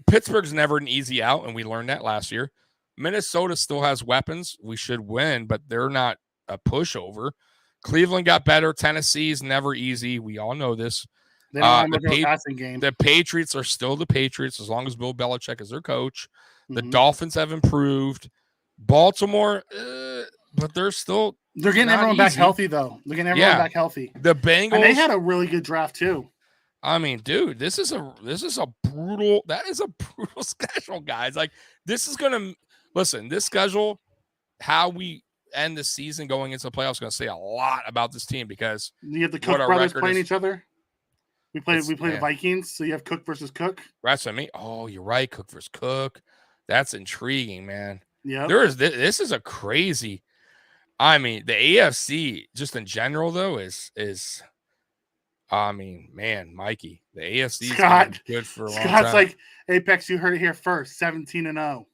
Speaker 2: Pittsburgh's never an easy out, and we learned that last year. Minnesota still has weapons. We should win, but they're not a pushover. Cleveland got better. Tennessee's never easy. We all know this.
Speaker 3: They don't have a passing game.
Speaker 2: The Patriots are still the Patriots as long as Bill Belichick is their coach. The Dolphins have improved. Baltimore, but they're
Speaker 3: getting everyone back healthy though. They're getting everyone back healthy.
Speaker 2: The Bengals,
Speaker 3: and they had a really good draft too.
Speaker 2: I mean, dude, that is a brutal schedule, guys. Like this schedule, how we end the season going into the playoffs is going to say a lot about this team because
Speaker 3: you have the Cook brothers playing each other. We play the Vikings, so you have Cook versus Cook.
Speaker 2: That's what I mean. Oh, you're right, Cook versus Cook. That's intriguing, man.
Speaker 3: Yeah,
Speaker 2: this is a crazy. I mean, the AFC just in general though is. I mean, man, Mikey, the AFC is good for a long time.
Speaker 3: Scott's like Apex. You heard it here first. 17-0.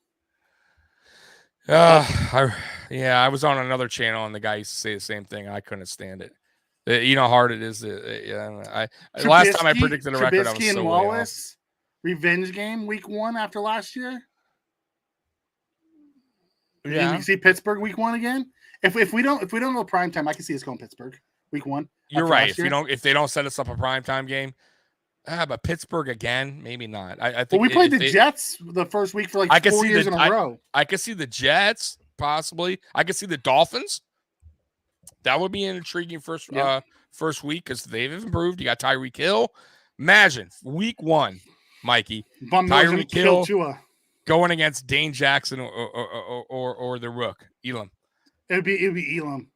Speaker 2: I was on another channel and the guy used to say the same thing. I couldn't stand it. You know how hard it is. Last time I predicted a record, I was so
Speaker 3: Wallace revenge game week 1 after last year.
Speaker 2: Yeah,
Speaker 3: and you see Pittsburgh week 1 again. If we don't go prime time, I can see us going Pittsburgh week 1.
Speaker 2: You're right. If they don't set us up a primetime game, but Pittsburgh again, maybe not. I think
Speaker 3: we played the Jets the first week for like 4 years in a row.
Speaker 2: I could see the Jets possibly. I could see the Dolphins. That would be an intriguing first week because they've improved. You got Tyreek Hill. Imagine week 1, Mikey. Tyreek Hill going against Dane Jackson or the Rook Elam.
Speaker 3: It'd be Elam.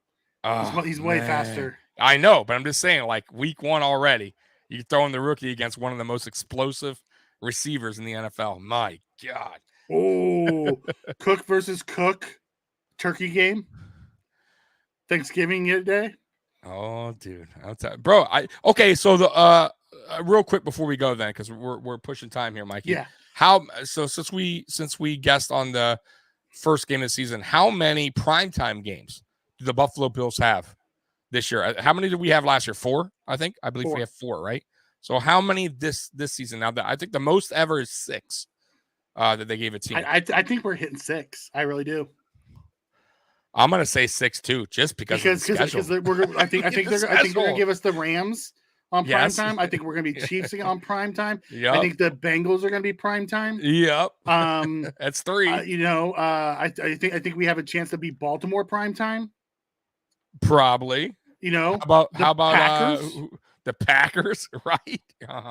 Speaker 3: He's way faster.
Speaker 2: I know, but I'm just saying, like week 1 already, you're throwing the rookie against one of the most explosive receivers in the NFL. My God.
Speaker 3: Oh, Cook versus Cook turkey game. Thanksgiving Day.
Speaker 2: Oh, dude. Bro, so the real quick before we go then, because we're pushing time here, Mikey.
Speaker 3: Yeah.
Speaker 2: Since we guessed on the first game of the season, how many primetime games do the Buffalo Bills have this year? How many did we have last year? 4, I think. I believe 4. We have 4, right? So how many this season? Now, I think the most ever is 6 that they gave a team.
Speaker 3: I think we're hitting 6. I really do.
Speaker 2: I'm gonna say 6 too, just because
Speaker 3: I think they're gonna give us the Rams on prime time. I think we're gonna be Chiefs on prime time.
Speaker 2: Yep.
Speaker 3: I think the Bengals are gonna be prime time.
Speaker 2: Yep. That's 3.
Speaker 3: I think we have a chance to beat Baltimore prime time.
Speaker 2: Probably.
Speaker 3: How about
Speaker 2: Packers? The Packers, right?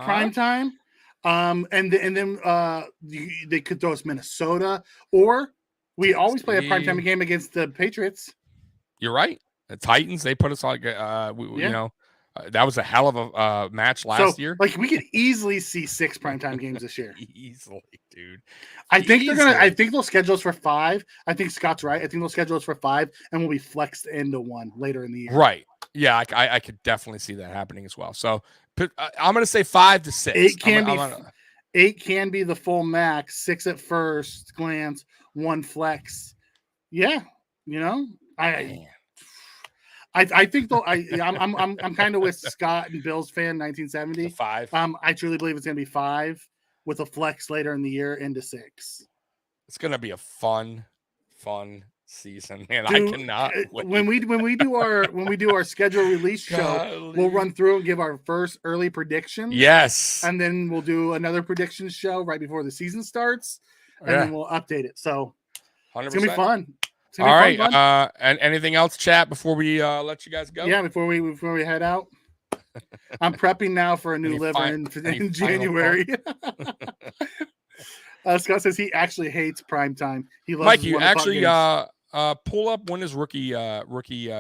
Speaker 3: Prime time. And then they could throw us Minnesota, or we always play a primetime game against the Patriots.
Speaker 2: You're right. The Titans, they put us like, that was a hell of a match last year.
Speaker 3: Like we could easily see 6 primetime games this year.
Speaker 2: Easily, dude.
Speaker 3: I think they'll schedule us for 5. I think Scott's right. I think they'll schedule us for 5, and we'll be flexed into 1 later in the year.
Speaker 2: Right. Yeah, I could definitely see that happening as well. So I'm going to say 5 to 6.
Speaker 3: 8 can be the full max. 6 at first glance, 1 flex. Yeah, I think though I'm kind of with Scott and Bills fan 1970.
Speaker 2: 5.
Speaker 3: I truly believe it's gonna be 5 with a flex later in the year into 6.
Speaker 2: It's gonna be a fun season, man. Dude, I cannot wait.
Speaker 3: When we do our schedule release show, we'll run through and give our first early predictions.
Speaker 2: Yes,
Speaker 3: and then we'll do another prediction show right before the season starts, and then we'll update it. So 100%. It's gonna be fun.
Speaker 2: All right. And anything else, chat, before we let you guys go?
Speaker 3: Yeah, before we head out. I'm prepping now for a new liver in January. Scott says he actually hates prime time. He loves
Speaker 2: Mike, you actually pull up when does rookie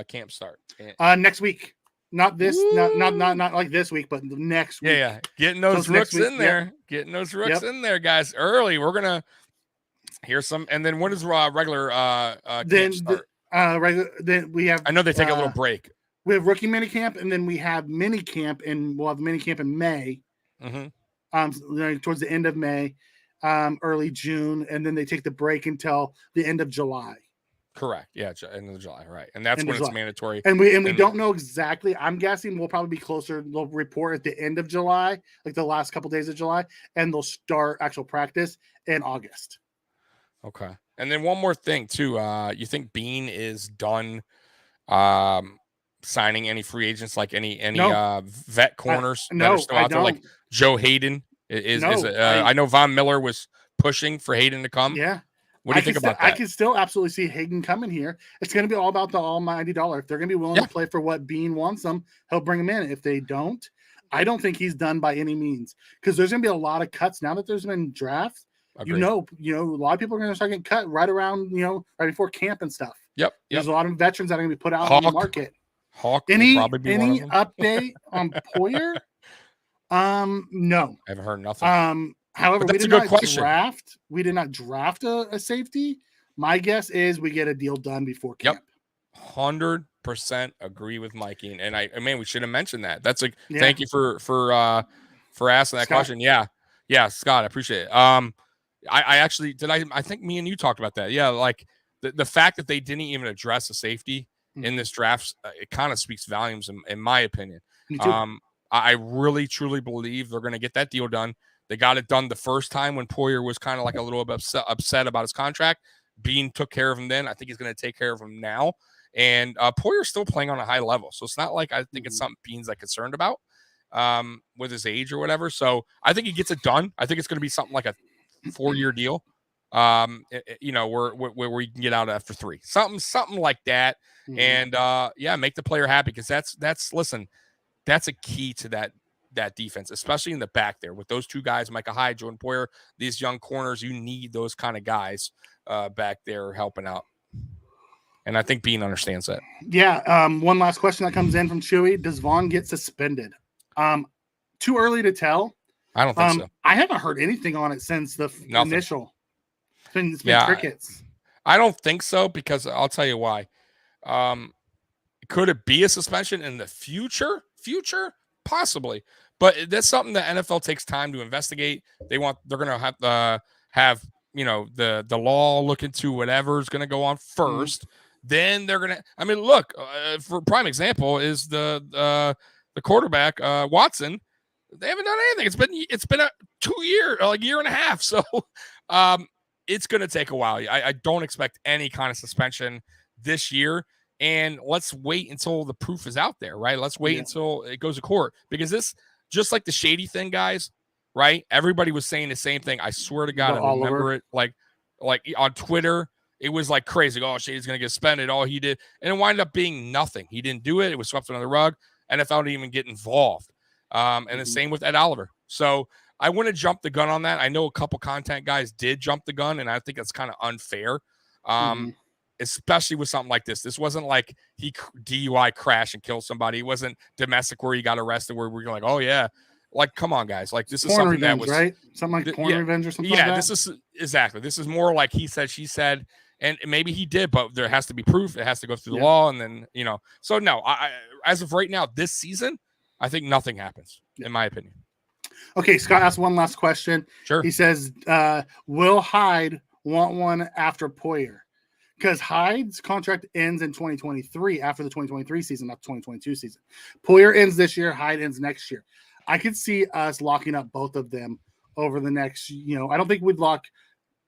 Speaker 2: camp start?
Speaker 3: Next week. Not this, not like this week, but next week.
Speaker 2: Yeah. Getting those rooks in there. Yep. Getting those rooks in there, guys. Early. We're gonna hear some, and then when does regular camp start?
Speaker 3: Then we have.
Speaker 2: I know they take a little break.
Speaker 3: We have rookie mini camp, and then we have mini camp, and we'll have mini camp in May. Mm-hmm. Towards the end of May, early June, and then they take the break until the end of July.
Speaker 2: Correct. Yeah, end of July, right? And that's
Speaker 3: End
Speaker 2: when
Speaker 3: of
Speaker 2: it's
Speaker 3: July.
Speaker 2: mandatory.
Speaker 3: And we don't know exactly. I'm guessing we'll probably be closer. They'll report at the end of July, like the last couple days of July, and they'll start actual practice in August.
Speaker 2: Okay. And then one more thing too. You think Bean is done signing any free agents, like any vet corners that are still out there, like Joe Hayden I know Von Miller was pushing for Hayden to come.
Speaker 3: Yeah.
Speaker 2: What do you think about that?
Speaker 3: I can still absolutely see Hayden coming here. It's going to be all about the almighty dollar. If they're going to be willing to play for what Bean wants them, he'll bring them in. If they don't, I don't think he's done by any means, because there's going to be a lot of cuts now that there's been drafts. Agreed. A lot of people are going to start getting cut right around, right before camp and stuff.
Speaker 2: Yep.
Speaker 3: There's a lot of veterans that are going to be put out on the market.
Speaker 2: Hawk
Speaker 3: any update on Poyer? No.
Speaker 2: I haven't heard nothing.
Speaker 3: However, we did not draft a safety. My guess is we get a deal done before camp.
Speaker 2: 100% agree with Mikey. And we should have mentioned that. That's thank you for asking that question. Yeah, Scott, I appreciate it. I think me and you talked about that. Yeah, like the fact that they didn't even address a safety in this draft, it kind of speaks volumes in my opinion.
Speaker 3: Me too.
Speaker 2: I really truly believe they're going to get that deal done. They got it done the first time when Poyer was kind of like a little bit upset about his contract. Bean took care of him then. I think he's going to take care of him now. And Poyer's still playing on a high level. So it's not like I think it's something Bean's concerned about with his age or whatever. So I think he gets it done. I think it's going to be something like a 4-year deal. Where you can get out after 3. Something like that. And make the player happy, because that's a key to that defense, especially in the back there with those two guys, Micah Hyde, Jordan Poyer, these young corners. You need those kind of guys back there helping out. And I think Bean understands that. Yeah.
Speaker 3: One last question that comes in from Chewy. Does Vaughn get suspended? Too early to tell.
Speaker 2: I don't think so.
Speaker 3: I haven't heard anything on it since the initial. It's been crickets.
Speaker 2: I don't think so, because I'll tell you why. Could it be a suspension in the future? Possibly. But that's something that NFL takes time to investigate. They're going to have the law look into whatever's going to go on first. Then they're going to, look, for prime example is the quarterback, Watson. They haven't done anything. It's been a 2 year, like year and a half. So it's going to take a while. I don't expect any kind of suspension this year. And let's wait until the proof is out there, right? Let's wait until it goes to court, because this, just like the Shady thing, guys, right? Everybody was saying the same thing. I swear to God, I remember it. Like on Twitter, it was like crazy. Oh, Shady's going to get suspended. All he did. And it wound up being nothing. He didn't do it. It was swept under the rug. NFL didn't even get involved. And the same with Ed Oliver. So I wouldn't jump the gun on that. I know a couple content guys did jump the gun, and I think that's kind of unfair. Especially with something like this. This wasn't like he DUI crashed and killed somebody. It wasn't domestic where he got arrested where we're like, oh yeah, like, come on, guys. Like, this is something
Speaker 3: revenge,
Speaker 2: that was
Speaker 3: right. Something like porn revenge or something like that.
Speaker 2: Yeah, this is exactly. This is more like he said, she said, and maybe he did, but there has to be proof. It has to go through the law. And then, so no, I as of right now, this season, I think nothing happens in my opinion.
Speaker 3: Okay. Scott asked one last question.
Speaker 2: Sure.
Speaker 3: He says, will Hyde want one after Poyer? Because Hyde's contract ends in 2023 after the 2023 season, not the 2022 season. Poyer ends this year. Hyde ends next year. I could see us locking up both of them over the next, I don't think we'd lock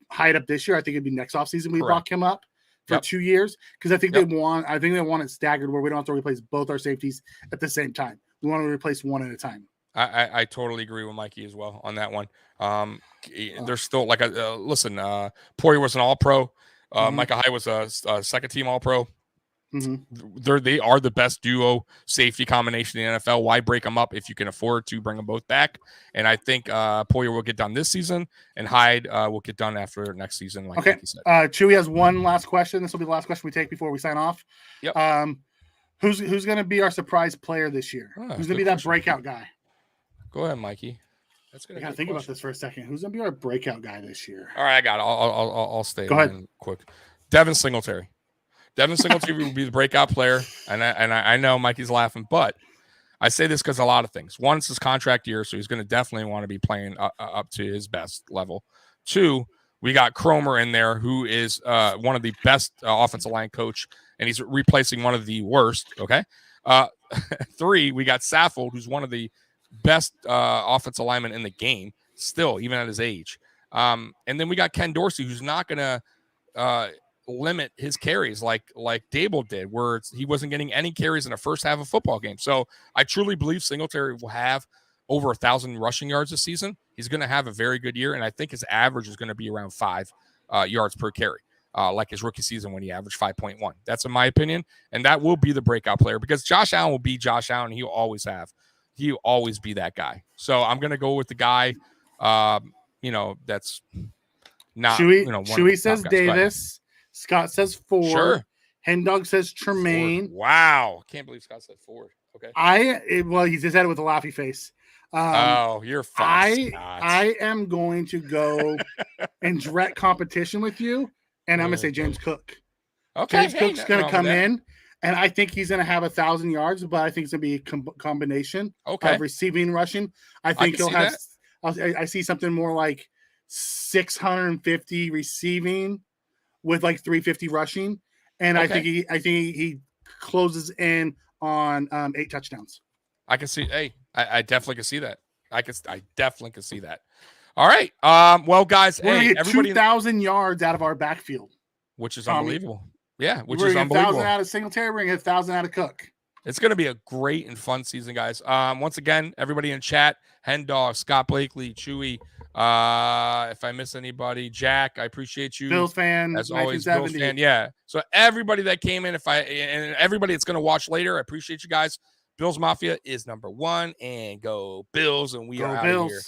Speaker 3: Hyde up this year. I think it'd be next offseason we'd lock him up for 2 years, because I think they want it staggered where we don't have to replace both our safeties at the same time. We want to replace one at a time.
Speaker 2: I totally agree with Mikey as well on that one. There's still listen, Poyer was an all-pro. Micah Hyde was a second team All-Pro. They are the best duo safety combination in the NFL. Why break them up if you can afford to bring them both back? And I think Poyer will get done this season, and Hyde will get done after next season. Like Mikey said.
Speaker 3: Chewy has one last question. This will be the last question we take before we sign off.
Speaker 2: Yep.
Speaker 3: Who's going to be our surprise player this year? Who's going to be that breakout guy?
Speaker 2: Go ahead, Mikey.
Speaker 3: I gotta think about this for a second. Who's gonna be our breakout guy this year?
Speaker 2: All right, I got it. I'll stay.
Speaker 3: Go ahead.
Speaker 2: Quick. Devin Singletary. Devin Singletary will be the breakout player, and I know Mikey's laughing, but I say this because a lot of things. One, it's his contract year, so he's going to definitely want to be playing up to his best level. Two, We got Cromer in there, who is one of the best offensive line coach, and he's replacing one of the worst. Okay. 3, we got Saffold, who's one of the best offensive linemen in the game, still, even at his age. And then we got Ken Dorsey, who's not going to limit his carries like Dable did, where he wasn't getting any carries in the first half of football game. So I truly believe Singletary will have over 1,000 rushing yards this season. He's going to have a very good year, and I think his average is going to be around 5 yards per carry, like his rookie season when he averaged 5.1. That's in my opinion, and that will be the breakout player because Josh Allen will be Josh Allen. He'll always have. He'll always be that guy. So I'm going to go with the guy, that's not.
Speaker 3: Chewy says Davis. Scott says Ford.
Speaker 2: Sure.
Speaker 3: Hendog says Tremaine.
Speaker 2: Ford. Wow. I can't believe Scott said Ford. Okay.
Speaker 3: He just said it with a laughy face.
Speaker 2: You're fine.
Speaker 3: I am going to go in direct competition with you, and I'm going to say James Cook.
Speaker 2: Okay.
Speaker 3: James Cook's going to come in, and I think he's going to have 1,000 yards, but I think it's going to be a combination of receiving and rushing. I think he'll have – I see something more like 650 receiving with like 350 rushing, and I think he closes in on 8 touchdowns.
Speaker 2: I can see. Hey, I definitely can see that. I definitely can see that. All right. Well, guys,
Speaker 3: we're gonna get
Speaker 2: everybody
Speaker 3: 2,000 yards out of our backfield,
Speaker 2: which is unbelievable. Yeah, which
Speaker 3: we're
Speaker 2: is unbelievable.
Speaker 3: 1,000 out of Singletary. We're gonna get 1,000 out of Cook.
Speaker 2: It's going to be a great and fun season, guys. Once again, everybody in chat, Hendog, Scott Blakely, Chewy. If I miss anybody, Jack, I appreciate you.
Speaker 3: Bills fan,
Speaker 2: as always. Bills fan, yeah. So everybody that came in, and everybody that's going to watch later, I appreciate you guys. Bills Mafia is number 1, and go Bills, and we are out of here.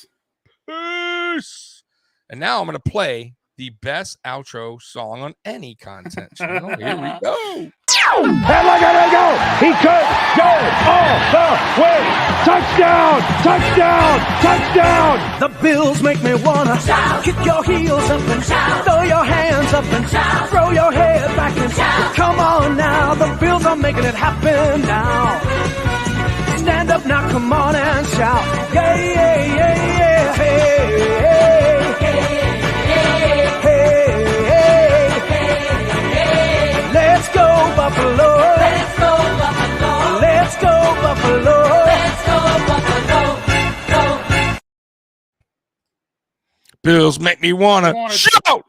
Speaker 2: Peace. And now I'm going to play the best outro song on any content channel. Here we go.
Speaker 1: And look at him go! He could go all the way! Touchdown! Touchdown! Touchdown!
Speaker 4: The Bills make me wanna shout. Kick your heels up and shout. Throw your hands up and shout. Throw your head back and shout. Come on now, the Bills are making it happen now. Stand up now, come on and shout. Yeah, yeah, yeah, yeah. Hey, hey, hey, hey, hey. Let's go, Buffalo. Let's go, Buffalo. Let's go, Buffalo. Let's go, Buffalo. Go.
Speaker 2: Bills make me wanna shout.